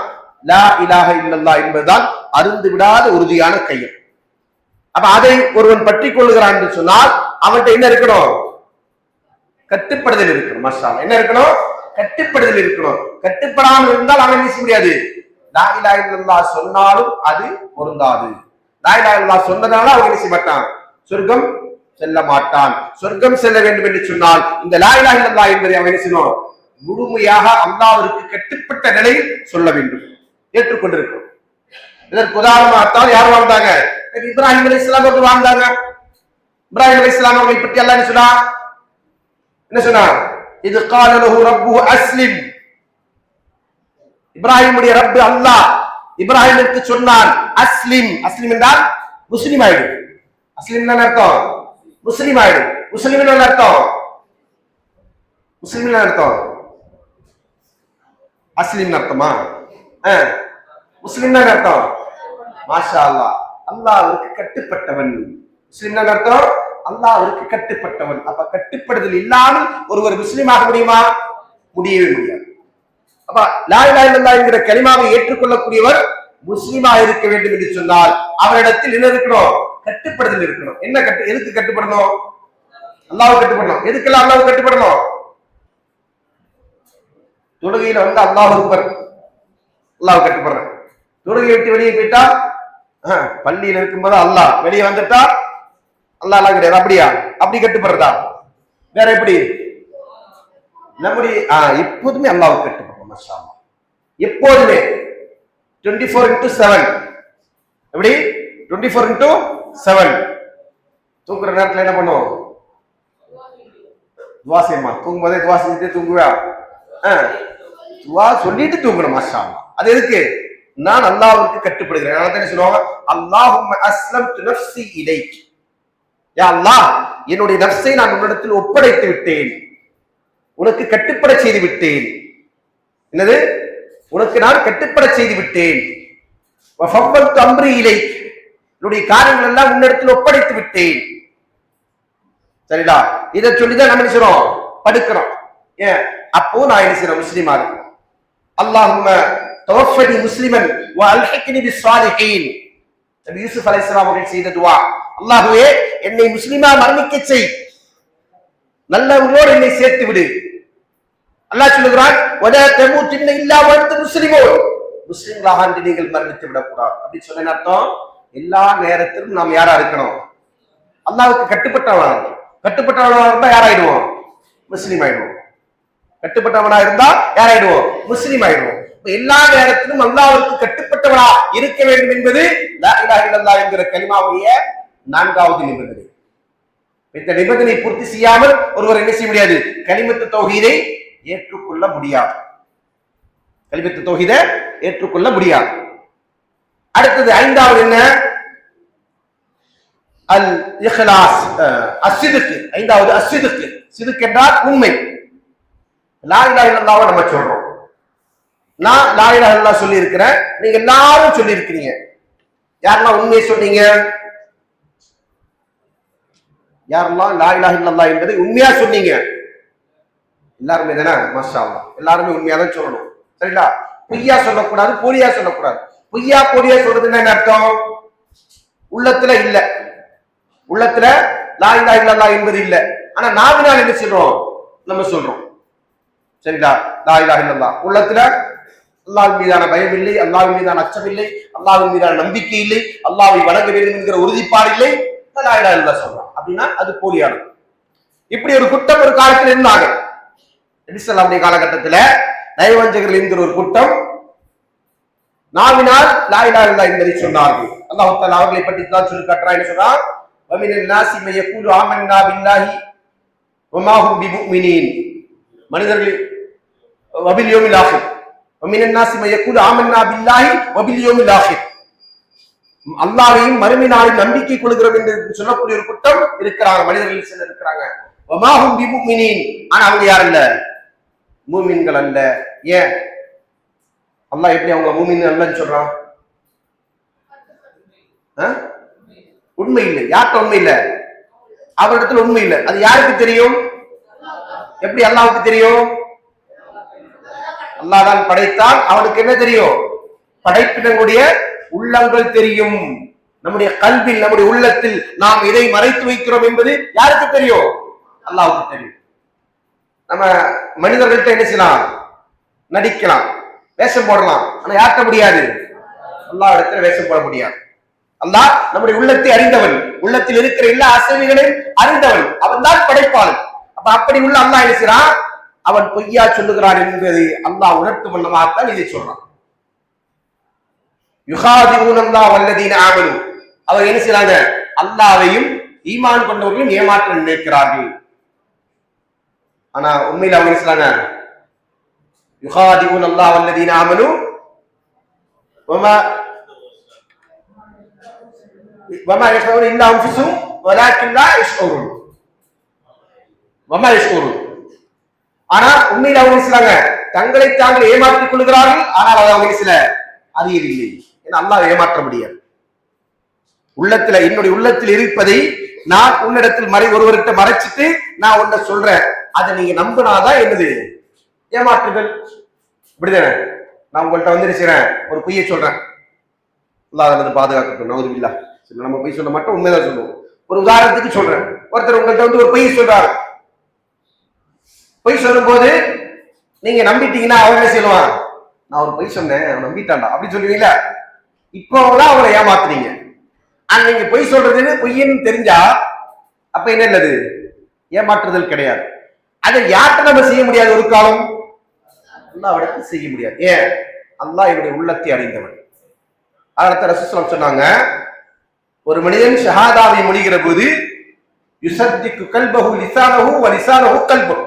லா இலாஹ இல்லல்லாஹ் என்பதுதான் அருந்து விடாத உறுதியான கயிறு. அப்ப அதை ஒருவன் பற்றிக் கொள்ளுகிறான் என்று சொன்னால் அவன்கிட்ட என்ன இருக்கணும்? கட்டுப்படுதல் இருக்கணும். மாஷா அல்லாஹ். என்ன இருக்கணும்? கட்டுப்படுதல் இருக்கணும். கட்டுப்படாமல் இருந்தால் அவன் என்ன செய்ய முடியாது? லா இலாஹ இல்லல்லாஹ் சொன்னாலும் அது பொருந்தாது. லா இலாஹ இல்லல்லாஹ் சொன்னதால அவன் என்ன செய்ய மாட்டான்? சொர்க்கம் செல்ல மாட்டான். சொர்க்கம் செல்ல வேண்டும் என்று சொன்னால் இந்த லா இலாஹ இல்லல்லாஹ் என்பதை அவன் என்ன செய்யணும்? முழுமையாக அல்லாஹ்விற்கு கட்டுப்பட்ட நிலையில் சொல்ல வேண்டும், ஏற்றுக்கொண்டிருக்கும். இதற்கு உதாரணமாகத்தான் யார் வாழ்ந்தாங்க? இப்ராஹிம் அலைஹிஸ்ஸலாம் அவர்கள் வாழ்ந்தாங்க. இப்ராஹிம் அலைஹிஸ்ஸலாம் அவர்களை பற்றி அல்லாஹ் என்ன சொன்னார்? இது கால லஹு ரப்புஹு அஸ்லிம். இப்ராஹிமுடைய ரப்பு அல்லாஹ் இப்ராஹிமுக்கு சொன்னான், அஸ்லிம். அஸ்லிம் என்றால் முஸ்லிம் ஆயிடு. அஸ்லிம் என்ன அர்த்தம்? முஸ்லிம் ஆயிடு. முஸ்லிம் என்ன அர்த்தம்? முஸ்லிம் என்ன அர்த்தம்? அஸ்லிம் அர்த்தமா? முஸ்லிம் அர்த்தம்? மாஷா அல்லாஹ், அல்லாஹ்விற்கு கட்டுப்பட்டவன். முஸ்லிம் அர்த்தம் அல்லாஹ்விற்கு கட்டுப்பட்டவன். அப்ப கட்டுப்படுதல் இல்லாமல் ஒருவர் முஸ்லிம் ஆக முடியுமா? முடியவே முடியாது. அப்ப லா இலாஹ இல்லல்லாஹ் என்கிற கலிமாவை ஏற்றுக்கொள்ளக்கூடியவர் முஸ்லிமா இருக்க வேண்டும் என்று சொன்னால் அவரிடத்தில் என்ன இருக்கணும்? கட்டுப்படுதல் இருக்கணும். என்ன எதுக்கு கட்டுப்படணும்? அல்லாஹ்வுக்கு கட்டுப்படணும். எதுக்கெல்லாம் அல்லாஹ்வுக்கு கட்டுப்படணும்? தொழுகையில அல்லாஹ் அக்பர், அல்லாஹ் கட்டுப்படுறேன். தொழுகை விட்டு வெளியே போயிட்டா, பள்ளியில் இருக்கும்போது அல்லாஹ், வெளியே வந்துட்டா அல்லாஹ் எல்லாம் கிடையாது. அப்படியா? அப்படி கட்டுப்படுறதா? வேற எப்படி? நம்முடைய எப்போதுமே அல்லாஹ்வுக்கு கட்டுப்படுறோம். மாஷா அல்லாஹ். எப்போதுமே 24x7. எப்படி? 24x7. தூங்குற நேரத்துல என்ன பண்ணுவோம்? துவா செய்யுமா? தூங்கும்போதே துவா செஞ்சுட்டு தூங்குவா? துவா சொல்லிட்டு தூங்கணும். மாஷா அல்லாஹ். அது எதுக்கு? நான் அல்லாஹ்வுக்கு கட்டுப்படுகிறேன். அதனால தான் சொல்லுவாங்க, அல்லாஹும்ம அஸ்லம்து நஃப்ஸி இலைக். யா அல்லாஹ், என்னுடைய நஃப்ஸை நான் உன்னிடத்தில் ஒப்படைத்து விட்டேன், உனக்கு கட்டுப்பட செய்து விட்டேன். என்னது? உனக்கு நான் கட்டுப்பட செய்து விட்டேன். வஃபவ்வல்து அம்ரி இலைக், என்னுடைய காரியங்கள் எல்லாம் உன்னிடத்தில் ஒப்படைத்து விட்டேன். சரிடா? இதை சொல்லிதான் நம்ம என்ன செய்றோம்? படுக்கிறோம். ஏன்? அப்போ நான் என்ன செய்றேன்? முஸ்லிமா இருக்கேன். அல்லாஹும்ம தவஃபனி முஸ்லிமன் வ அல்ஹிக்னி பிஸ்ஸாலிஹீன். நபி யூசுப் அலைஹிஸ்ஸலாம் அவர்கள் செய்த துஆ, அல்லாஹ்வே என்னை முஸ்லிமா மரணிக்க செய், நல்லவர்களோடு என்னை சேர்த்து விடு. அல்லாஹ் சொல்லுகிறான், வலா தமூதுன்ன இல்லா வ அன்தும் முஸ்லிமூன். முஸ்லிம்களாக நீங்கள் மரணித்து விடக்கூடாது. அப்படி சொன்ன அர்த்தம், எல்லா நேரத்திலும் நாம் யாரா இருக்கணும்? அல்லாஹ்வுக்கு கட்டுப்பட்டவனா இருக்கணும். கட்டுப்பட்டவனா இருந்தா யாராயிடுவோம்? முஸ்லிம் ஆயிடுவோம். கட்டுப்பட்டவனா இருந்தா யாராயிடுவோம்? முஸ்லிம் ஆயிடுவோம். எல்லா நேரத்திலும் அல்லாஹ்வுக்கு கட்டுப்பட்டவரா இருக்க வேண்டும் என்பது லா இலாஹ இல்லல்லாஹ் என்கிற கலிமாவுடைய 4வது நிபந்தனை. இந்த நிபந்தனை பூர்த்தி செய்யாமல் ஒருவர் என்ன செய்ய முடியாது? கலிமத்து தௌஹீதை ஏற்றுக்கொள்ள முடியாது. கலிமத்து தௌஹீதை ஏற்றுக்கொள்ள முடியாது. அடுத்தது 5வது என்ன? அல் இஹ்லாஸ், அஸ்ஸிதுக். 5வது அஸ்ஸிதுக். சிதுக் என்றால் உண்மை. லா இலாஹ இல்லல்லாஹ் நம்ம சொல்றோம். நான் லா இலாஹ இல்லல்லாஹ் சொல்லி இருக்கிறேன், நீங்க எல்லாரும் சொல்லி இருக்கிறீங்க. யாரெல்லாம் உண்மையை சொன்னீங்க? யாரெல்லாம் லா இலாஹ இல்லல்லாஹ் என்பதை உண்மையா சொன்னீங்க? எல்லாருமே தானே? மாஷா அல்லாஹ், எல்லாருமே உண்மையா தான் சொல்லணும். சரிங்களா? பொய்யா சொல்லக்கூடாது, போலியா சொல்லக்கூடாது. பொய்யா போலியா சொல்றது என்ன அர்த்தம்? உள்ளத்துல இல்ல, உள்ளத்துல லா இலாஹ இல்லல்லாஹ் என்பது இல்ல, ஆனா நாவினால் என்ன சொல்றோம்? நம்ம சொல்றோம். சரிங்களா? லா இலாஹ இல்லல்லாஹ் உள்ளத்துல அல்லாஹ்வின் மீதான பயம் இல்லை, அல்லாஹ்வின் மீதான அச்சம் இல்லை, அல்லாஹ்வின் மீதான நம்பிக்கை இல்லை, அல்லாஹ்வை வணங்க வேண்டும் என்கிற உறுதிப்பாடு இல்லை, லா இலாஹ இல்லல்லாஹ் சொல்றோம் அப்படின்னா அது போலியானது. இப்படி ஒரு குற்றம் ஒரு காலத்தில் இருந்தாங்க. நபி ஸல்லல்லாஹு அலைஹி காலகட்டத்துல நயவஞ்சகர்கள் என்கிற ஒரு கூட்டம் நாவினால் லா இலாஹ இல்லல்லாஹ் என்பதை சொன்னார்கள். அல்லாஹ் தஆலா அவர்களை பற்றி தான் சொல்லி காட்டுறான். என்ன சொல்றான்? வமினன் நாஸி மன் யகூலு ஆமன்னா பில்லாஹி வமா ஹும் பிமுமினீன். மனிதர்கள் வபில் யௌமில் ஆகிர். வமினன் நாஸி மன் யகூலு ஆமன்னா பில்லாஹி வபில் யௌமில் ஆகிர். அல்லாஹ்வையும் மறுமை நாளில் நம்பிக்கை கொள்கிறோம் என்று சொல்லக்கூடிய ஒரு கூட்டம் இருக்கிறாங்க. மனிதர்கள் சிலர் இருக்கிறாங்க. வமா ஹும் பிமுமினீன். ஆனா அவங்க யார் இல்ல? மூமின்கள் அல்ல. ஏன் அல்லாஹ் எப்படி அவங்க மூமின் அல்லன்னு சொல்றான்? உண்மை இல்லை. யார்கிட்ட உண்மை இல்லை? அவரிடத்துல உண்மை இல்லை. அது யாருக்கு தெரியும்? எப்படி அல்லாஹ்வுக்கு தெரியும்? அல்லாஹ் தான் படைத்தான், அவனுக்கு என்ன தெரியும்? படைப்பினுடைய உள்ளங்கள் தெரியும். நம்முடைய கல்வியில், நம்முடைய உள்ளத்தில் நாம் இதை மறைத்து வைக்கிறோம் என்பது யாருக்கு தெரியும்? அல்லாஹ்வுக்கு தெரியும். நம்ம மனிதர்கள்ட்ட என்ன செய்யலாம்? நடிக்கலாம், வேஷம் போடலாம். ஆனா யார்கிட்ட முடியாது? அல்லாஹ் இடத்துல வேஷம் போட முடியாது. அல்லாஹ் நம்முடைய உள்ளத்தை அறிந்தவன், உள்ளத்தில் இருக்கிற எல்லா அசைவுகளையும் அறிந்தவன். அவன் தான் படைப்பாளன். அப்ப அப்படி உள்ள அல்லாஹ் என்ன செய்றான்? அவன் பொய்யா சொல்லுகிறான் என்பதை அல்லாஹ் உணர்த்தும் வண்ணமாகத்தான் இதை சொல்றான். யுகாதிஊனல்லாஹ் வல்லதீன ஆமனு. அவர் என்ன செய்றாங்க? அல்லாஹ்வையும் ஈமான் கொண்டவர்களையும் ஏமாற்ற நினைக்கிறார்கள். ஆனா உண்மையில அவங்க என்ன செய்றாங்க? யுகாதிஊனல்லாஹ் வல்லதீன ஆமனு வமா யஷ்உரூன இல்லா அன்ஃபுஸுஹும் வலாக்கின் லா யஷ்உரூன். வமா யஷ்உரூன். ஆனா உண்மையில அவங்க என்ன செய்றாங்க? தங்களை தாங்கள் ஏமாற்றிக் கொள்கிறார்கள். ஆனால் அவங்க என்ன செய்யல? அறியவில்லை. ஏன்னா அல்லாஹ் ஏமாற்ற முடியாது. உள்ளத்துல, என்னுடைய உள்ளத்தில் இருப்பதை நான் உன்னிடத்தில் ஒருவர்கிட்ட மறைச்சிட்டு நான் உன்னை சொல்றேன், அதை நீங்க நம்பினாதான் என்னது? ஏமாற்றுகள். இப்படிதானே? நான் உங்கள்கிட்ட வந்து செய்றேன், ஒரு பொய்யை சொல்றேன், அல்லாஹ் அதிலிருந்து பாதுகாக்கட்டும், நவுதுபில்லா. நம்ம பொய் சொல்ல மாட்டோம், உண்மைதான் சொல்லுவோம். ஒரு உதாரணத்துக்கு சொல்றேன், ஒருத்தர் உங்கள்கிட்ட வந்து ஒரு பொய் சொல்றாரு. பொய் சொல்லும் போது நீங்க நம்பிட்டீங்கன்னா அவர் என்ன செய்வான்? நான் ஒரு பொய் சொன்னேன், அவன் நம்பிட்டான்டா அப்படின்னு சொல்லுவீங்களா? இப்போதான் அவரை ஏமாத்துறீங்க. ஆனா நீங்க பொய் சொல்றதுன்னு பொய்ன்னு தெரிஞ்சா அப்ப என்ன இல்லது? ஏமாற்றுதல் கிடையாது. அதை யார்கிட்ட நம்ம செய்ய முடியாது? ஒரு காலம் அல்லாஹ்விடத்தில் செய்ய முடியாது. ஏன்? அல்லாஹ் என்னுடைய உள்ளத்தை அறிந்தவன். அடுத்த ரசூலுல்லாஹ் சொன்னாங்க, ஒரு மனிதன் ஷஹாதாவை முடிகிற போது யுஸத்திக்கு கல்பஹு லிசானஹு வ லிசானஹு கல்பஹு.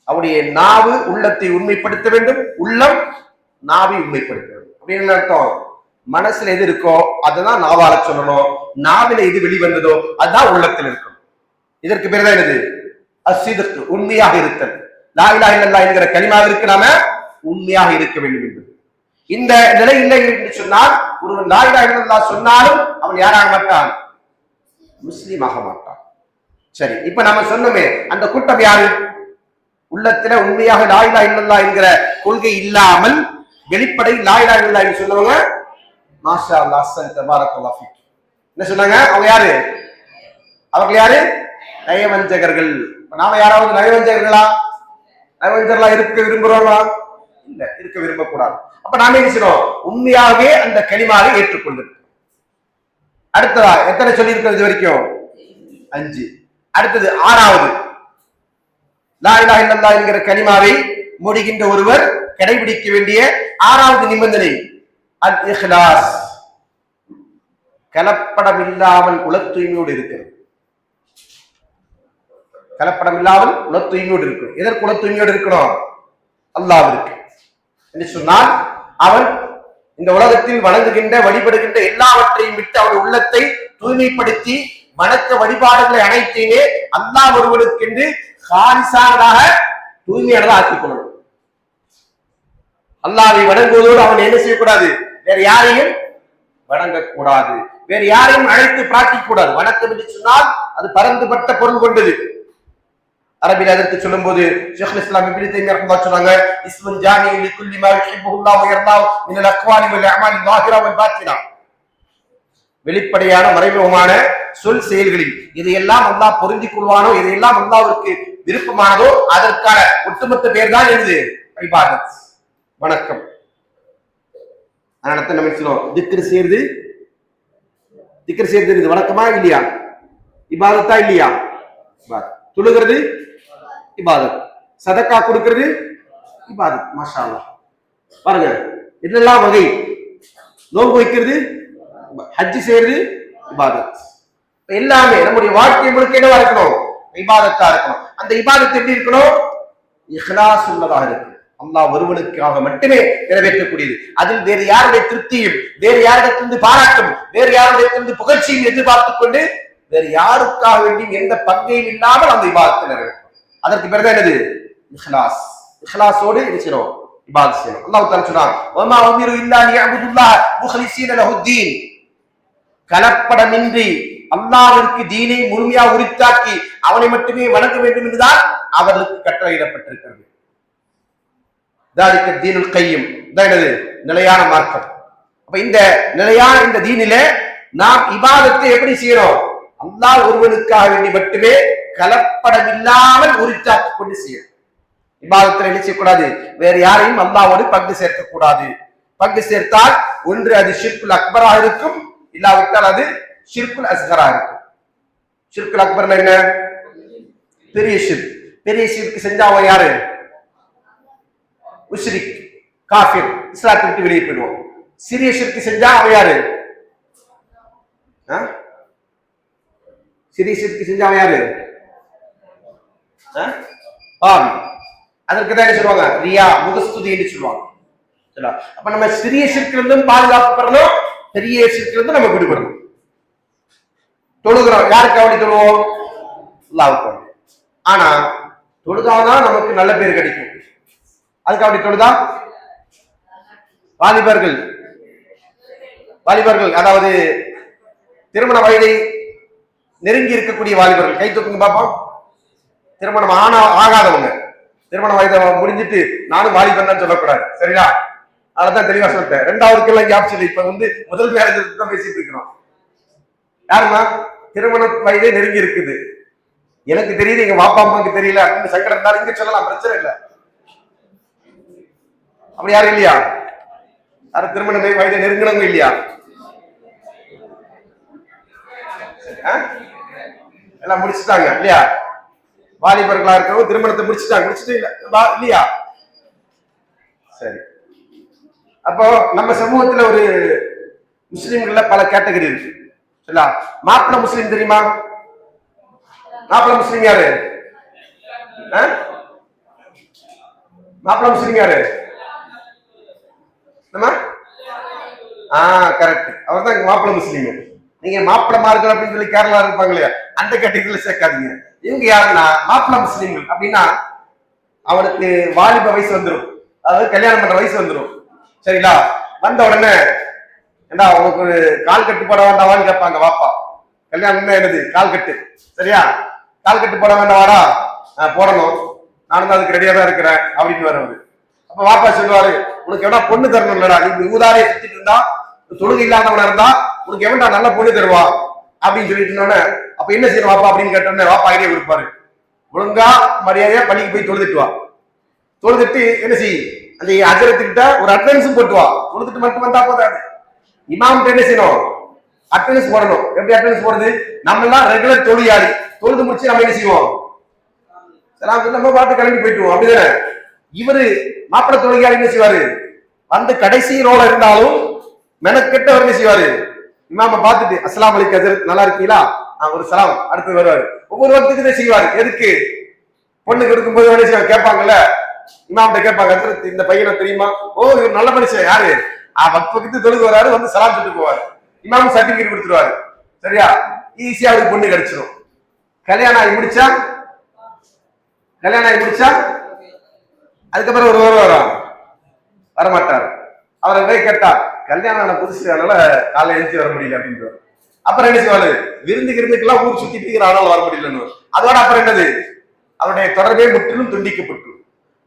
அவருடைய நாவு உள்ளத்தை உண்மைப்படுத்த வேண்டும், உள்ளம் நாவை உண்மைப்படுத்த வேண்டும். அப்படின்னு அர்த்தம், மனசுல எது இருக்கோ அதுதான் நாவால சொல்லணும், நாவில எது வெளிவந்ததோ அதுதான் உள்ளத்தில் இருக்கணும். இதற்கு பேர் தான் என்னது? அஸ்ஸித்க், உண்மையாக இருத்தல். லா இலாஹ இல்லல்லாஹ் என்கிற கலிமாவிற்கு நாம உண்மையாக இருக்க வேண்டும் என்பது. இந்த நிலை இல்லை என்று சொன்னால் ஒருவன் லா இலாஹ இல்லல்லாஹ் சொன்னாலும் அவன் யாராக மாட்டான்? முஸ்லீம் ஆக மாட்டான். சரி, இப்ப நம்ம சொன்னோமே அந்த கூட்டம் யாரு? உள்ளத்துல உண்மையாக லா இலாஹ இல்லல்லாஹ் என்கிற கொள்கை இல்லாமல் வெளிப்படை லா இலாஹ இல்லல்லாஹ் என்று சொன்னவங்க, மாஷா அல்லாஹ், அஹ்சன், தபாரக்கல்லாஹ் ஃபீக். என்ன சொன்னாங்க? அவங்க யாரு? அவர்கள் யாரு? நயவஞ்சகர்கள். நாம யாராவது நயவஞ்சகர்களா? நயவஞ்சகர்களா இருக்க விரும்புறோமா? இல்ல, இருக்க விரும்பக்கூடாது. அப்ப நாம என்ன செய்யணும்? உண்மையாகவே அந்த கலிமாவை ஏற்றுக்கொள்ளும். அடுத்ததா எத்தனை சொல்லி இருக்கிறது வரைக்கும்? 5. அடுத்தது 6வது, லா இலாஹ இல்லல்லாஹ் என்கிற கலிமாவை முடிகின்ற ஒருவர் கடைபிடிக்க வேண்டிய 6வது நிபந்தனை அல் இஹ்லாஸ், கலப்படம் இல்லாமல் உள தூய்மையோடு இருக்கிறது. கலப்படம் இல்லாமல் உள தூய்மையோடு இருக்கணும். எதற்கு உள தூய்மையோடு இருக்கணும்? அல்லாஹ்விற்கு என்று சொன்னால் அவன் இந்த உலகத்தில் வணங்குகின்ற வழிபடுகின்ற எல்லாவற்றையும் விட்டு அவருடைய உள்ளத்தை தூய்மைப்படுத்தி வணக்க வழிபாடுகளை அனைத்தையுமே அல்லாஹ் ஒருவனுக்கென்று காலிசானதாக தூய்மையானதாக ஆக்கிக் கொள்ளணும். அல்லாஹ்வை வணங்குவதோடு அவன் என்ன செய்யக்கூடாது? வேற யாரையும் வணங்கக்கூடாது, வேற யாரையும் அழைத்து பிரார்த்திக்க கூடாது. வணக்கம் என்று சொன்னால் அது பரந்துபட்ட பொருள் கொண்டது. அரபில் அதற்கு சொல்லும் போது ஷேഖுல் இஸ்லாம் இப்னு தைமிய்யா ரஹ்மத்துல்லாஹி சொன்னாங்க, இஸ்முன் ஜாமி லிகுல்லி மா யுஹிப்புல்லாஹு வ யர்தாஹு மினல் அக்வாலி வல் அமாலி ஸாஹிரா வல் பாத்தினா. வெளிப்படையான மறைமுகமான சொல் செயல்களில் இதையெல்லாம் அல்லாஹ் பொருந்திக் கொள்வானோ, இதையெல்லாம் அல்லாஹ்விற்கு விருப்பமானதோ அதற்கான ஒட்டுமொத்த பேர் தான் என்னது? இபாதத், வணக்கம். அதனால நம்ம சொல்லுவோம் திக்ர் செய்யறது. திக்ர் செய்யறது இது வணக்கமா இல்லையா? இபாதத்தா இல்லையா? தொழுகிறது இபாதத், சதக்கா கொடுக்கிறது இபாதத். மாஷா அல்லாஹ் பாருங்க, இதெல்லாம் வகை. நோன்பு வைக்கிறது, ஹஜ் செய்யறது இபாதத். எல்லாமே நம்முடைய வாழ்க்கை முழுக்க என்னவா இருக்கணும்? இபாதத்தா இருக்கணும். அந்த இபாதத் எப்படி இருக்கணும்? இஹ்லாஸ் உள்ளதாக இருக்கு. அல்லாஹ் ஒருவனுக்காக மட்டுமே நிறைவேற்றக்கூடியது. அதில் வேறு யாருடைய திருப்தியும், வேறு யாரிடத்திலிருந்து பாராட்டும், வேறு யாரிடத்திலிருந்து புகழ்ச்சியும் எதிர்பார்த்துக் கொண்டு வேறு யாருக்காக வேண்டியும் எந்த பங்கையும் இல்லாமல் அந்த இபாதத்தை நிறைவேற்றும். அதற்கு பேர் தான் என்னது? இஹ்லாஸ். இஹ்லாஸோடு இருக்கிறோம், இபாதத் செய்யணும். அல்லாஹ் தஆலா சொல்றான், வமா உமிரு இல்லா லியஅபுதுல்லாஹ முஹ்லிஸீன லஹுத்தீன். கலப்படமின்றி அல்லாஹ்விற்கு தீனை முழுமையாக உரித்தாக்கி அவனை மட்டுமே வணங்க வேண்டும் என்றுதான் அவர்களுக்கு கட்டளையிடப்பட்டிருக்கிறது. தாலிக தீனுல் கையும், என்னது? நிலையான மார்க்கம். அப்ப இந்த நிலையான இந்த தீனிலே நாம் இபாதத்தை எப்படி செய்யணும்? அல்லாஹ் ஒருவனுக்காக வேண்டி மட்டுமே கலப்படம் இல்லாமல் உரித்தாக்கி கொண்டு செய்யணும். இபாதத்தில் என்ன செய்யக்கூடாது? வேறு யாரையும் அல்லாஹ்வோடு பங்கு சேர்க்க கூடாது. பங்கு சேர்த்தால் ஒன்று அது ஷிர்குல் அக்பரா இருக்கும், இல்லாவிட்டால் அது ஷிர்குல் அஸ்கரா இருக்கும். ஷிர்குல் அக்பர்னா என்ன? பெரிய ஷிர்க். பெரிய ஷிர்க் செஞ்சா அவன் யாரு? முஷ்ரிக், காஃபிர், இஸ்லாத்தை விட்டு வெளியே போயிடுவோம். சிறிய ஷிர்க் செஞ்சா அவன் யாரு? சிறிய ஷிர்க் செஞ்சா அவன் யாரு? பாவி. அதற்கு தான் என்ன சொல்லுவாங்க? ரியா, முகஸ்துதி என்று சொல்லுவாங்க. அப்ப நம்ம சிறிய ஷிர்க்ல இருந்தும் பாதுகாப்பு பெறணும், பெரிய ஷிர்க்ல இருந்து நம்ம விடுபடணும். தொழுகிறோம், யாருக்கு அவனை தொழுவோம்? அல்லாஹ்வுக்கு. ஆனா தொழுதாதான் நமக்கு நல்ல பேர் கிடைக்கும். அதுக்கு அப்படி தொழுதா வாலிபர்கள், அதாவது திருமண வயதை நெருங்கி இருக்கக்கூடிய வாலிபர்கள் கை தூக்குங்க பாப்போம். திருமணம் ஆகாதவங்க, திருமண வயதை முடிஞ்சிட்டு நானும் வாலிபன் தான் சொல்லக்கூடாது, சரியா? அததான் தெளிவா சொல்லிட்டேன். 2வது எல்லாம் ஆப்ஷன். இப்ப முதல் மேரேஜ் தான் பேசிட்டு இருக்கிறோம். யாருமா திருமண வயதே நெருங்கி இருக்குது, எனக்கு தெரியுது, எங்க பாப்பா அம்மாவுக்கு தெரியல அப்படின்னு சங்கடம் இருந்தாலும் இங்க சொல்லலாம், பிரச்சனை இல்லை. அப்படி யாரும் இல்லையா? யாரும் திருமண வயதை நெருங்கினவங்க இல்லையா? எல்லாம் முடிச்சுட்டாங்க இல்லையா? வாலிபர்களா இருக்கிறவங்க திருமணத்தை முடிச்சுட்டு இல்லையா? சரி. அப்போ நம்ம சமூகத்துல ஒரு முஸ்லிம்கள்ல பல கேட்டகரி இருக்கு. மாப்பிள முஸ்லிம் தெரியுமா? மாப்பிள முஸ்லிம் யாரு? மாப்பிள முஸ்லிம் யாரு? கரெக்ட், அவர் தான் மாப்பிள முஸ்லீம். நீங்க மாப்பிளமார்கள் அப்படின்னு சொல்லி கேரளா இருப்பாங்க இல்லையா, அந்த கேட்டகரியில சேர்க்காதீங்க. இவங்க யாருன்னா மாப்பிள முஸ்லீம்கள் அப்படின்னா அவனுக்கு வாலிப வயசு வந்துடும், அதாவது கல்யாணம் பண்ற வயசு வந்துடும். சரிங்களா? வந்த உடனே ஏண்டா உனக்கு ஒரு கால் கட்டு போட வேண்டாவான்னு கேட்பாங்க. வாப்பா, கல்யாணம் என்னது? கால் கட்டு. சரியா? கால் கட்டு போட வேண்டாவாடா? போடணும், நானும் தான் அதுக்கு ரெடியா தான் இருக்கிறேன் அப்படின்னு வருவது. அப்ப வாப்பா சொல்லுவாரு, உனக்கு எவனா பொண்ணு தரணும் இல்லடா, நீ ஊதாரியை சுத்திட்டு இருந்தா, தொழுகை இல்லாதவனா இருந்தா உனக்கு எவன்டா நல்ல பொண்ணு தருவா அப்படின்னு சொல்லிட்டு இருந்தோன்னே, அப்ப என்ன செய்யணும் வாப்பா அப்படின்னு கேட்டோன்னே வாப்பா ஐடியா கொடுப்பாரு. ஒழுங்கா மரியாதையா பள்ளிக்கு போய் தொழுதுட்டு வா. தொழுதுட்டு என்ன செய், அந்த அஜரத்துக்கிட்ட ஒரு அட்டண்டன்ஸும் போட்டு வா. தொழுதுட்டு மட்டும் வந்தா போதாது, இமாம் என்ன செய்யணும்? அட்டண்டன்ஸ் போடணும். எப்படி அட்டண்டன்ஸ் போடுறது? நம்ம எல்லாம் ரெகுலர் தொழிலாளி, தொழுது முடிச்சு நம்ம என்ன செய்வோம்? நம்ம பாட்டு கிளம்பி போயிட்டுவோம், அப்படிதானே? இவரு மாப்பிள்ளை தொழிலாளி என்ன செய்வாரு, வந்து கடைசி ரோல இருந்தாலும் மெனக்கெட்ட அவர் என்ன செய்வாரு, இமாம பார்த்துட்டு அஸ்ஸலாமு அலைக்கும் ஹஜ்ரத் நல்லா இருக்கீங்களா, ஒரு சலாம், அடுத்து வருவாரு. ஒவ்வொரு வக்துக்கு இதை செய்வாரு. எதுக்கு? பொண்ணுக்கு எடுக்கும்போது என்ன செய்வாங்க கேட்பாங்கல்ல, இமாம்கிட்ட கேட்பாங்க, ஹஜ்ரத் இந்த பையனை தெரியுமா, ஓ இவர் நல்ல மனுஷன், யாரு வக்து தொழுகு வராரு, வந்து சலாம் சொல்லிட்டு போவாரு, இமாம் சர்டிபிகேட் கொடுத்துருவாரு. சரியா, ஈஸியா அவருக்கு பொண்ணு கிடைச்சிடும். கல்யாணம் ஆகி முடிச்சா அதுக்கப்புறம் ஒரு வரும் வரமாட்டார். அவரை போய் கேட்டா கல்யாணம் ஆன புதுசு, அதனால காலை எழுச்சி வர முடியல அப்படின்னு. அப்புறம் என்ன செய்வாரு, விருந்துக்கெல்லாம் ஊர் சுத்திட்டு அதனால வர முடியலன்னு. அதோட அப்புறம் என்னது, அவருடைய தொடர்பே முற்றிலும் துண்டிக்கப்பட்டு.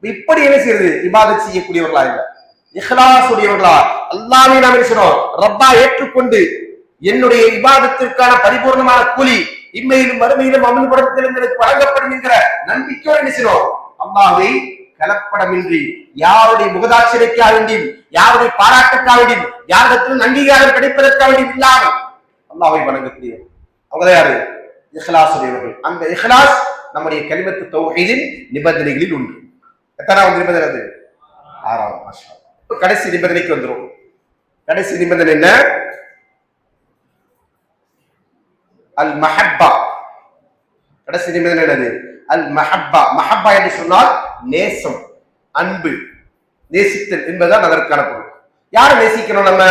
இப்படி என்ன செய்யறது, இபாதத் செய்யக்கூடியவர்களா இல்ல, இஹ்லாஸ் உடையவர்களா, அல்லாஹ்வை நாம் என்ன செய்யணும், ரப்பா ஏற்றுக்கொண்டு என்னுடைய இபாதத்திற்கான பரிபூர்ணமான கூலி இம்மையிலும் மறுமையிலும் அமல்படத்திலும் எனக்கு வழங்கப்படும் என்கிற நம்பிக்கையோடு என்ன செய்யணும், அல்லாஹ்வை கலப்படமின்றி யாருடைய முகதாட்சியரைக்காக வேண்டியும், யாருடைய பாராட்டுக்காக வேண்டியும், யாரிடத்திலும் அங்கீகாரம் கிடைப்பதற்காக வேண்டியும் இல்லாமல் அல்லாஹ்வை வணங்கக்கூடிய அவங்க யாரு, இஹ்லாஸ் உடையவர்கள். அந்த இஹ்லாஸ் நம்முடைய கலிமத்து தௌஹீதின் நிபந்தனைகளில் உண்டு. எத்தனாவது நிபந்தனை அது? 6வது. கடைசி நிபந்தனைக்கு வந்துரும். கடைசி நிபந்தனை என்ன? அல் மஹப்பா. கடைசி நிபந்தனை என்னது? அல் மஹப்பா. மஹப்பா என்று சொன்னால் நேசம், அன்பு, நேசித்தல் என்பதுதான் அதற்கான பொருள். யாரை நேசிக்கணும்? நம்ம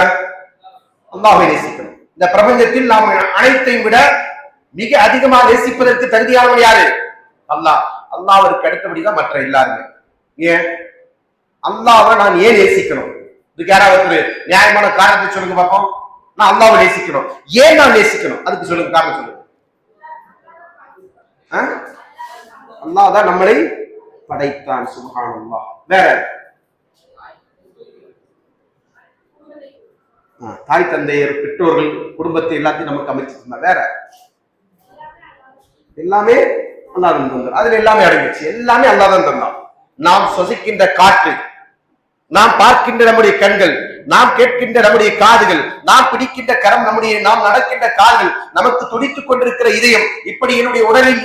அல்லாஹ்வை நேசிக்கணும். இந்த பிரபஞ்சத்தில் நாம் அனைத்தையும் விட மிக அதிகமாக நேசிப்பதற்கு தகுதியானவன் யாரு? அல்லாஹ். அல்லாஹ்விற்கு அடுத்தபடிதான் மற்ற எல்லாருமே. ஏன் அல்லாஹ்வை நான் ஏன் நேசிக்கணும்? இதுக்கு யாராவது நியாயமான காரணத்தை சொல்லுங்க பார்ப்போம். நான் அல்லாஹ்வை நேசிக்கணும், ஏன் நான் நேசிக்கணும், அதுக்கு சொல்லுங்க, காரணம் சொல்லுங்க. அல்லாஹ் தான் நம்மளை படைத்தான், சுப்ஹானல்லாஹ். வேற தாய் தந்தையர், பெற்றோர்கள், குடும்பத்தை எல்லாத்தையும் நமக்கு அமைச்சிருந்தா. வேற எல்லாமே அல்லாஹ் தான் தந்தான். அதுல எல்லாமே அடங்கிச்சு, எல்லாமே அல்லாஹ் தான் தந்தான். நாம் சுவாசிக்கின்ற காற்று, நாம் பார்க்கின்ற நம்முடைய கண்கள், நாம் கேட்கின்ற நம்முடைய காதுகள், நாம் பிடிக்கின்ற கரம், நாம் நடக்கின்ற கால்கள், நமக்கு துடித்துக் கொண்டிருக்கிற இதயம், இப்படி என்னுடைய உடலில்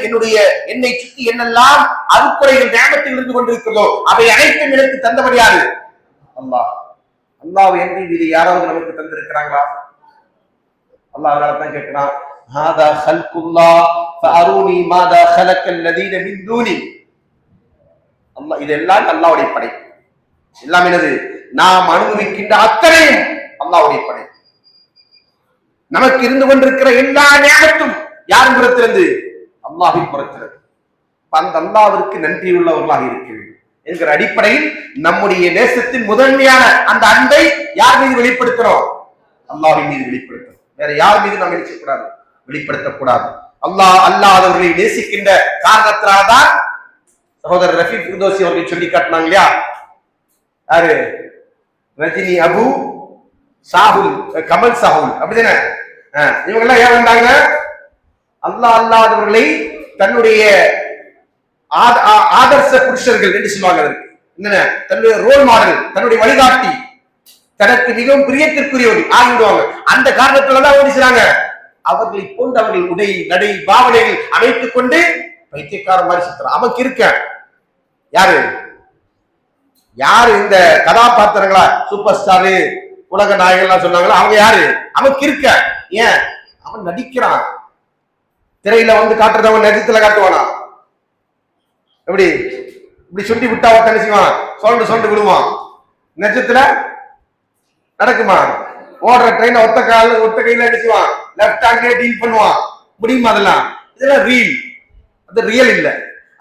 என்னை சுற்றி என்னெல்லாம் அருக்குறைகள் ஞாபகத்தில் இருந்து கொண்டிருக்கிறதோ அவை அனைத்தும் எனக்கு தந்தவர் யாரு? அல்லாஹ். அல்லாஹ் என்று இது யாராவது நமக்கு தந்திருக்கிறாங்களா? அல்லாஹ் அதனால தான் கேட்கிறான், ஹாதா ஹல்குல்லாஹ் ஃபஅரூனி மாதா ஹலக்கல் லதீன மின் தூனி. அல்லாஹ் இதெல்லாம் அல்லாஹ்வுடைய படைப்பு. எல்லாம் என்னது? நாம் அனுபவிக்கின்ற அத்தனையும் அல்லாஹ்வுடைய படைப்பு. நமக்கு இருந்து கொண்டிருக்கிற எல்லா ஞானத்தும் யாரின் புறத்திலிருந்து? அல்லாஹ்வின் புறத்திலிருந்து. அந்த அல்லாஹ்விற்கு நன்றி உள்ளவர்களாக இருக்க வேண்டும் என்கிற அடிப்படையில் நம்முடைய நேசத்தின் முதன்மையான அந்த அன்பை யார் மீது வெளிப்படுத்துறோம்? அல்லாஹ்வின் மீது வெளிப்படுத்துறோம். வேற யார் மீது நாம் நேசிக்கக்கூடாது, வெளிப்படுத்தக்கூடாது. அல்லாஹ் அல்லாதவர்களை நேசிக்கின்ற காரணத்தினால்தான் சகோதரர் ரஃபீக் ஃபிர்தௌசி அவர்கள் சொல்லி காட்டினாங்க இல்லையா, யாரு? ரஜினி அபு சாஹுல், கமல் சாஹுல், அப்படிதானே? இவங்க எல்லாம் ஏன் வந்தாங்க? அல்லாஹ் அல்லாதவர்களை தன்னுடைய ஆதர்ச புருஷர்கள் என்று சொல்லுவாங்க. என்ன? தன்னுடைய ரோல் மாடல், தன்னுடைய வழிகாட்டி, தனக்கு மிகவும் பிரியத்திற்குரியவர்கள் ஆகிவிடுவாங்க. அந்த காரணத்துலதான் ஓடி செய்றாங்க. அவர்களை போன்று அவர்கள் உடை, நடை, பாவனைகள் அமைத்துக் கொண்டு பைத்தியக்கார மாதிரி சுத்துறான். அவன் இருக்க யாரு? யாரு இந்த கதாபாத்திரங்களா, சூப்பர் ஸ்டாரு, உலக நாயகன் சொன்னாங்களா, அவங்க யாரு? அவன் இருக்க. ஏன்? அவன் நடிக்கிறான். திரையில வந்து காட்டுறத அவன் நடித்துல காட்டுவானா? எப்படி? இப்படி சுண்டி விட்டா ஒருத்தன் செய்வான், சொல்லிட்டு விடுவான். நெஜத்துல நடக்குமா? ஓடுற ட்ரெயின் ஒத்த கையில அடிச்சுவான், லெப்ட் ஹேண்ட்லயே டீல் பண்ணுவான். முடியுமா? இதெல்லாம் ரீல், அது ரியல் இல்ல.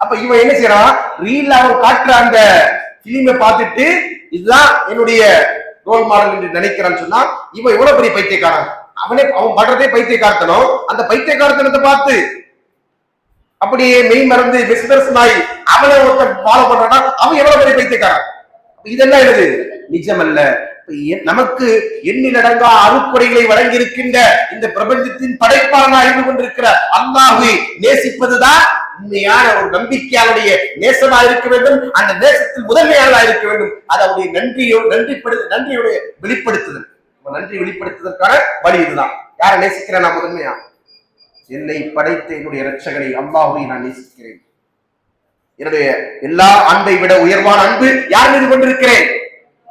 அப்ப இவன் என்ன செய்யறான்? ரீல் அவன் காட்டுற அந்த பிலிமை பார்த்துட்டு இதுதான் என்னுடைய ரோல் மாடல் என்று நினைக்கிறான்னு சொன்னா இவன் எவ்வளவு பெரிய பைத்தியக்காரன். அவன் படுறதே பைத்தியக்காரத்தனம். அந்த பைத்தியக்காரத்தனத்தை பார்த்து அப்படியே மெய் மறந்து மிஸ்பர்சனாய் அவனை ஒருத்தன் ஃபாலோ பண்றான்னா அவன் எவ்வளவு பெரிய பைத்தியக்காரன். இதெல்லாம் என்னது? நிஜம் அல்ல. நமக்கு எண்ணிலடங்கா அருக்குறைகளை வழங்கி இருக்கின்ற இந்த பிரபஞ்சத்தின் படைப்பாளனா இருந்து கொண்டிருக்கிற அல்லாஹ்வை நேசிப்பதுதான் உண்மையான ஒரு நம்பிக்கையாளுடைய நேசமா இருக்க வேண்டும். அந்த நேசத்தில் முதன்மையாளா இருக்க வேண்டும். அது அவருடைய நன்றியுடைய வெளிப்படுத்துதல். நன்றி வெளிப்படுத்துவதற்கான வழி இதுதான். யாரை நேசிக்கிறேன்? நான் முதன்மையா என்னை படைத்த என்னுடைய இரட்சகரை அல்லாஹ்வை நான் நேசிக்கிறேன். என்னுடைய எல்லா அன்பை விட உயர்வான அன்பு யார் மீது கொண்டிருக்கிறேன்?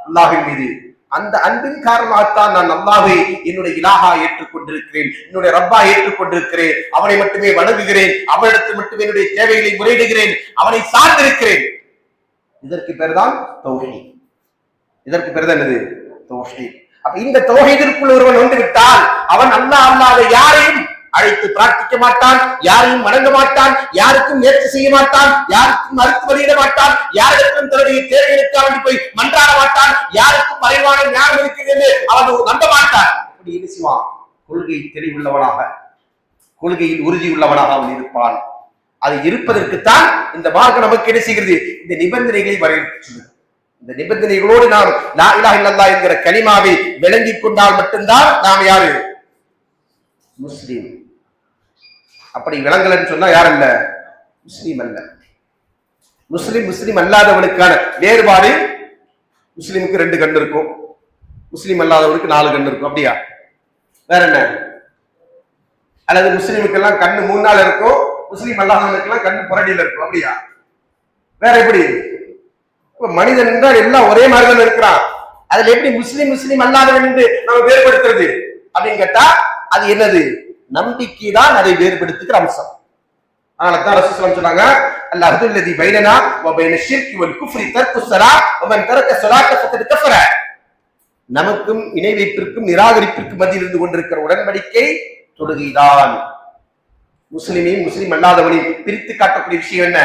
அல்லாஹ்வின் மீது. அந்த அன்பின் காரணமாகத்தான் நான் அல்லாஹ்வை என்னுடைய இலாஹா ஏற்றுக்கொண்டிருக்கிறேன், என்னுடைய ரப்பா ஏற்றுக்கொண்டிருக்கிறேன். அவனை மட்டுமே வணங்குகிறேன், அவனிடத்தில் மட்டுமே என்னுடைய தேவைகளை முறையிடுகிறேன், அவனை சார்ந்திருக்கிறேன். இதற்கு பேர் தான் தௌஹீத். இதற்கு பேர் தான் என்னது? தௌஹீத். அப்ப இந்த தௌஹீதிற்குள் ஒருவன் வந்து விட்டால் அவன் அல்லாஹ் அல்லாத யாரையும் அழைத்து பிரார்த்திக்க மாட்டான், யாரையும் வணங்க மாட்டான், யாருக்கும் நேர்ச்சி செய்ய மாட்டான், யாருக்கும் மறுத்து வெளியிட மாட்டான், யாருக்கும் தன்னுடைய தேவைகளுக்காக போய் மன்றாட மாட்டான், யாருக்கும் மறைவான ஞானம் இருக்கிறது என்று அவன் நம்ப மாட்டான். அப்படி என்ன செய்வான்? கொள்கை தெளிவுள்ளவனாக, கொள்கையில் உறுதியுள்ளவனாக அவன் இருப்பான். அது இருப்பதற்குத்தான் இந்த மார்க்கம் நமக்கு என்ன செய்கிறது? இந்த நிபந்தனைகளை வரையறுத்து சொல்லுது. இந்த நிபந்தனைகளோடு நாம் லா இலாஹ இல்லல்லாஹ் என்கிற கலிமாவை விளங்கிக் கொண்டால் மட்டும்தான் நாம் யாரு? முஸ்லீம். அப்படி விளங்கலன்னு சொன்னா யார் அல்ல? முஸ்லீம் அல்ல. முஸ்லீம் அல்லாதவனுக்கான வேறுபாடு, முஸ்லீமுக்கு 2 கண் இருக்கும், முஸ்லீம் அல்லாதவனுக்கு 4 கண் இருக்கும். அப்படியா? வேற என்ன? அல்லது முஸ்லீமுக்கு எல்லாம் கண்ணு 3 நாள் இருக்கும், முஸ்லீம் அல்லாதவனுக்கு எல்லாம் கண்ணு புரடியில இருக்கும். அப்படியா? வேற எப்படி? மனிதன் என்றால் எல்லாம் ஒரே மாதிரிதான் இருக்கிறான். அதுல எப்படி முஸ்லீம் அல்லாதவன் என்று நம்ம வேறுபடுத்துறது அப்படின்னு கேட்டா அது என்னது? நம்பிக்கை தான் அதை வேறுபடுத்துகிற அம்சம். அதனாலதான் ரசூல் ஸல்லல்லாஹு அலைஹி வஸல்லம் சொன்னாங்க, அல்லாஹுல்லதி பைனனா வ பைன ஷிர்கி வல் குஃப்ரி தர்கு ஸலாத் வ மன் தரக ஸலாத்த ஃபகத் கஃபர. நமக்கும் இணை வைப்பிற்கும் நிராகரிப்பிற்கும் மத்தியில் இருந்து கொண்டிருக்கிற உடன்படிக்கை தொழுகைதான். முஸ்லிம் அல்லாதவனையும் பிரித்து காட்டக்கூடிய விஷயம் என்ன?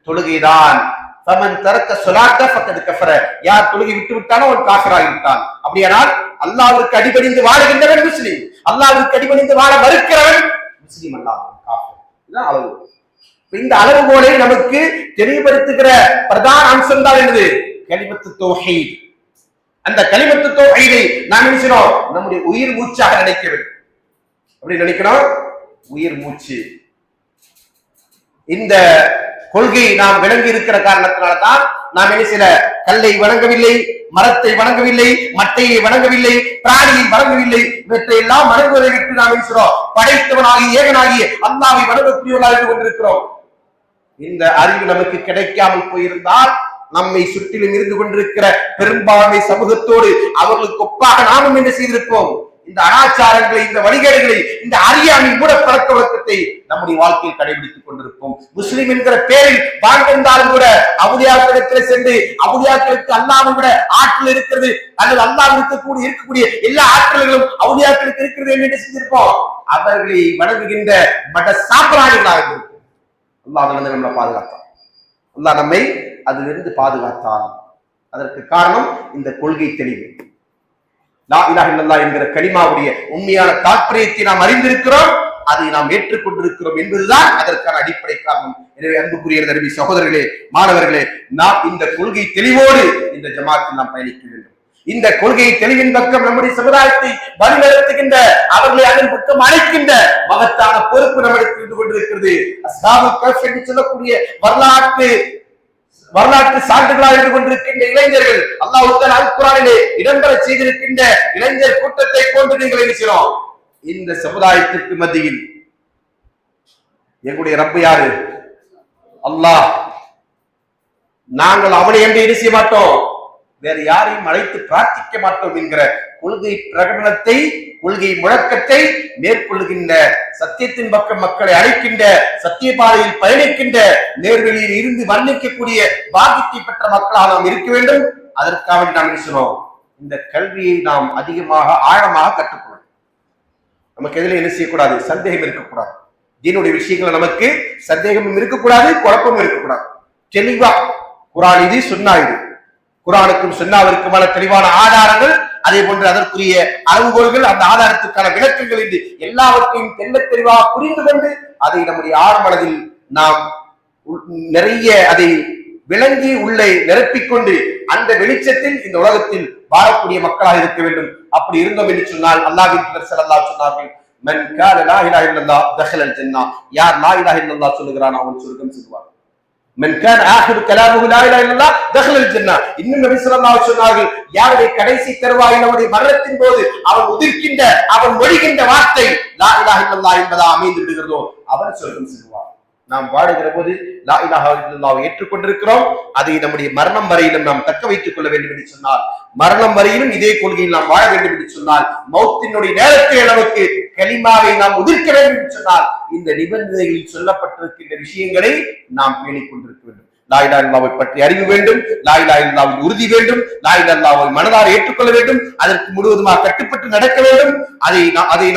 தொழுகைதான். ஃபமன் தரக ஸலாத்த ஃபகத் கஃபர. யார் தொழுகை விட்டு விட்டானோ அவன் காஃபிராகி விட்டான். அப்படியானால் அல்லாஹ்வுக்கு அடிபணிந்து வாழுகின்றவன் முஸ்லிம், அல்லாஹ்வுக்கு அடிபணிந்து வாழ மறுக்கிறவன் முஸ்லிம் அல்லாதவன் காஃபிர். இதுதான் அளவு. இந்த அளவுகோலை நமக்கு தெளிவுபடுத்துகிற பிரதான அம்சம் தான் என்னது? கலிமத்து தௌஹீத். அந்த கலிமத்து தௌஹீதை நாம் நினைக்கிறோம் நம்முடைய உயிர் மூச்சாக நினைக்க வேண்டும். அப்படி நினைக்கிறோம், உயிர் மூச்சு. இந்த கொள்கை நாம் விளங்கி இருக்கிற காரணத்தினால்தான் நாம் என்ன சில கல்லை வணங்கவில்லை, மரத்தை வணங்கவில்லை, மட்டையை வணங்கவில்லை, பிராணியை வணங்கவில்லை. இவற்றை எல்லாம் வணங்குவதை விட்டு நாம் இருக்கிறோம் படைத்தவனாகி ஏகனாகி அல்லாஹ்வை வணங்கக்கூடியவர்களாக இருந்து கொண்டிருக்கிறோம். இந்த அறிவு நமக்கு கிடைக்காமல் போயிருந்தால் நம்மை சுற்றிலும் இருந்து கொண்டிருக்கிற பெரும்பான்மை சமூகத்தோடு அவர்களுக்கு ஒப்பாக நாமும் என்ன செய்திருப்போம்? இந்த அனாச்சாரங்களை, இந்த வழிகேடுகளை, இந்த அறியாமை மூட பழக்க வழக்கத்தை நம்முடைய வாழ்க்கையில் கடைபிடித்துக் கொண்டிருப்போம். முஸ்லிம் என்கிற பேரில் வாழ்ந்திருந்தாலும் கூட அவுலியாக்களிடத்தில் சென்று அவுலியாக்களுக்கு அல்லாஹ்வை விட ஆற்றல் இருக்கிறது அல்லது அல்லாஹ் இருக்கக்கூடிய எல்லா ஆற்றல்களும் அவுலியாக்களுக்கு இருக்கிறது என்று செஞ்சிருப்போம். அவர்களை வணங்குகின்ற மட சாம்பிராணிகளாக இருக்கும். அல்லாஹ் அதிலிருந்து நம்மளை பாதுகாத்தான். அல்லாஹ் நம்மை அதிலிருந்து பாதுகாத்தான். அதற்கு காரணம் இந்த கொள்கை தெளிவு. லா இலாஹ இல்லல்லாஹ் என்கிற கலிமாவுடைய உண்மையான தாற்பயத்தை நாம் அறிந்திருக்கிறோம், அதை நாம் ஏற்றுக்கொண்டிருக்கிறோம் என்பதுதான் அதற்கான அடிப்படை காரணம். எனவே அன்புக்குரிய நபி சகோதரர்களே, மாணவர்களே, நாம் இந்த கொள்கை தெளிவோடு இந்த ஜமாத்தில் நாம் பயணிக்க வேண்டும். இந்த கொள்கை தெளிவின் பக்கம் நம்முடைய சமுதாயத்தை வழிநடத்துகின்ற, அவர்களை அதன் பக்கம் அழைக்கின்ற மகத்தான பொறுப்பு நம்மளுக்கு இருந்து கொண்டிருக்கிறது. அஸ்ஹாபுல் கஹ்ஃப் என்று சொல்லக்கூடிய வரலாற்று சான்றுகளாக இருந்து கொண்டிருக்கின்ற இளைஞர்கள், அல்லாஹ் அல் குர்ஆனிலே இடம்பெற செய்திருக்கின்ற இளைஞர் கூட்டத்தை போன்று நீங்கள் இருக்கிறோம். இந்த சமுதாயத்திற்கு மத்தியில் எங்களுடைய ரப்பு யாரு? அல்லாஹ். நாங்கள் அவனை என்று என்ன செய்ய மாட்டோம், வேறு யாரையும் அழைத்து பிரார்த்திக்க மாட்டோம் என்கிற கொள்கை பிரகடனத்தை, கொள்கை முழக்கத்தை மேற்கொள்ளுகின்ற, சத்தியத்தின் பக்கம் மக்களை அழைக்கின்ற, சத்திய பாதையில் பயணிக்கின்ற, நேர்வெளியில் இருந்து வர்ணிக்கக்கூடிய பாக்கியத்தை பெற்ற மக்களாக நாம் இருக்க வேண்டும். அதற்காக நாம் நினைக்கிறோம் இந்த கல்வியை நாம் அதிகமாக ஆழமாக கற்றுக்கொள்ளணும். நமக்கு எதில் என்ன செய்யக்கூடாது? சந்தேகம் இருக்கக்கூடாது. தீனுடைய விஷயங்கள் நமக்கு சந்தேகமும் இருக்கக்கூடாது, குழப்பமும் இருக்கக்கூடாது. தெளிவா குர்ஆன் இது, சுன்னா இது. குர்ஆனுக்கும் சுன்னாவிற்குமான தெளிவான ஆதாரங்கள், அதே போன்று அதற்குரிய அளவுகோல்கள், அந்த ஆதாரத்துக்கான விளக்கங்கள் என்று எல்லாவற்றையும் தெல்ல தெளிவாக புரிந்து கொண்டு அதை நம்முடைய ஆழ்மனதில் நாம் நிறைய அதை விளங்கி உள்ளே நிரப்பிக்கொண்டு அந்த வெளிச்சத்தில் இந்த உலகத்தில் வாழக்கூடிய மக்களாக இருக்க வேண்டும். அப்படி இருந்தோம் என்று சொன்னால் அல்லாஹ்வின் தூதர் ஸல்லல்லாஹு அலைஹி வஸல்லம் மன் கால லா இலாஹ இல்லல்லாஹ் தஹலல் ஜன்னah, யார் லா இலாஹ இல்லல்லாஹ் சொல்லுகிறான் அவன் சொர்க்கம் செல்வான். மன் கான ஆகிரு கலாமுஹு லா இலாஹ இல்லல்லாஹ் தஹலல் ஜன்னah. இன்னும் நபி ஸல்லல்லாஹு அலைஹி வஸல்லம் யாருடைய கடைசி தருவாயில் அவருடைய மரணத்தின் போது அவன் உதிர்க்கின்ற, அவன் மொழிகின்ற வார்த்தை லா இலாஹ இல்லல்லாஹ் என்பதா அமைந்து விடுகிறதோ அவன் சொர்க்கம் செல்வான். நாம் வாடுகிற போது லா இலாஹா இல்லல்லாஹ்வை ஏற்றுக்கொண்டிருக்கிறோம். அதை நம்முடைய மரணம் வரையிலும் நாம் தக்க வைத்துக் கொள்ள வேண்டும் என்று சொன்னால், மரணம் வரையிலும் இதே கொள்கையில் நாம் வாழ வேண்டும் என்று சொன்னால், மௌத்தினுடைய நேரத்தில் நமக்கு கலிமாவை நாம் உதிர்க்க வேண்டும் என்று சொன்னால், இந்த நிபந்தனைகளில் சொல்லப்பட்டிருக்கின்ற விஷயங்களை நாம் பேணிக் கொண்டிருக்க வேண்டும். லா இலாஹா இல்லல்லாஹ்வை பற்றி அறிவு வேண்டும், லா இலாஹா இல்லல்லாஹ்வின் உறுதி வேண்டும், லா இலாஹா இல்லல்லாஹ்வை மனதார ஏற்றுக்கொள்ள வேண்டும், அதற்கு முழுவதுமாக கட்டுப்பட்டு நடக்க வேண்டும். அதை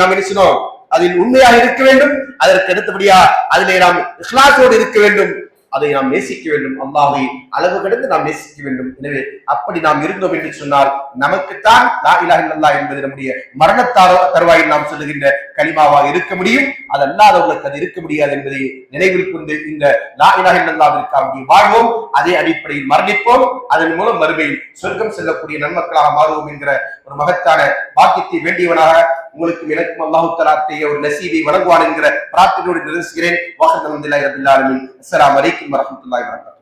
நாம் என்ன செய்யணும், அதில் உண்மையாக இருக்க வேண்டும். அதற்கு அடுத்தபடியா அதிலே நாம் இஹ்லாஸோடு இருக்க வேண்டும். அதை நாம் நேசிக்க வேண்டும். அல்லாஹ்வை அளவு கடந்து நாம் நேசிக்க வேண்டும். எனவே அப்படி நாம் இருந்தோம் என்று சொன்னால் நமக்குத்தான் லா இலாஹா இல்லல்லாஹ் என்பது நம்முடைய மரண தருவாயில் நாம் சொல்லுகின்ற கலிமாவாக இருக்க முடியும். அது அல்லாதவர்களுக்கு அது இருக்க முடியாது என்பதை நினைவில் கொண்டு இந்த லா இலாஹா இல்லல்லாஹ்விற்காக வாழ்வோம். அதே அடிப்படையில் மரணிப்போம். அதன் மூலம் மறுமையில் சொர்க்கம் செல்லக்கூடிய நன்மக்களாக மாறுவோம் என்கிற ஒரு மகத்தான பாக்கியத்தை வேண்டியவனாக உங்களுக்கு எனக்கும் அல்லாஹ் தஆலா ஒரு நசீபை வழங்குவான் என்கிற பிரார்த்தனையோடு நிறுத்துகிறேன். வஹ்தல்ஹம்துலில்லாஹி ரப்பில் ஆலமீன். அஸ்ஸலாமு அலைக்கும் வரஹ்மத்துல்லாஹி வபரகாத்துஹு.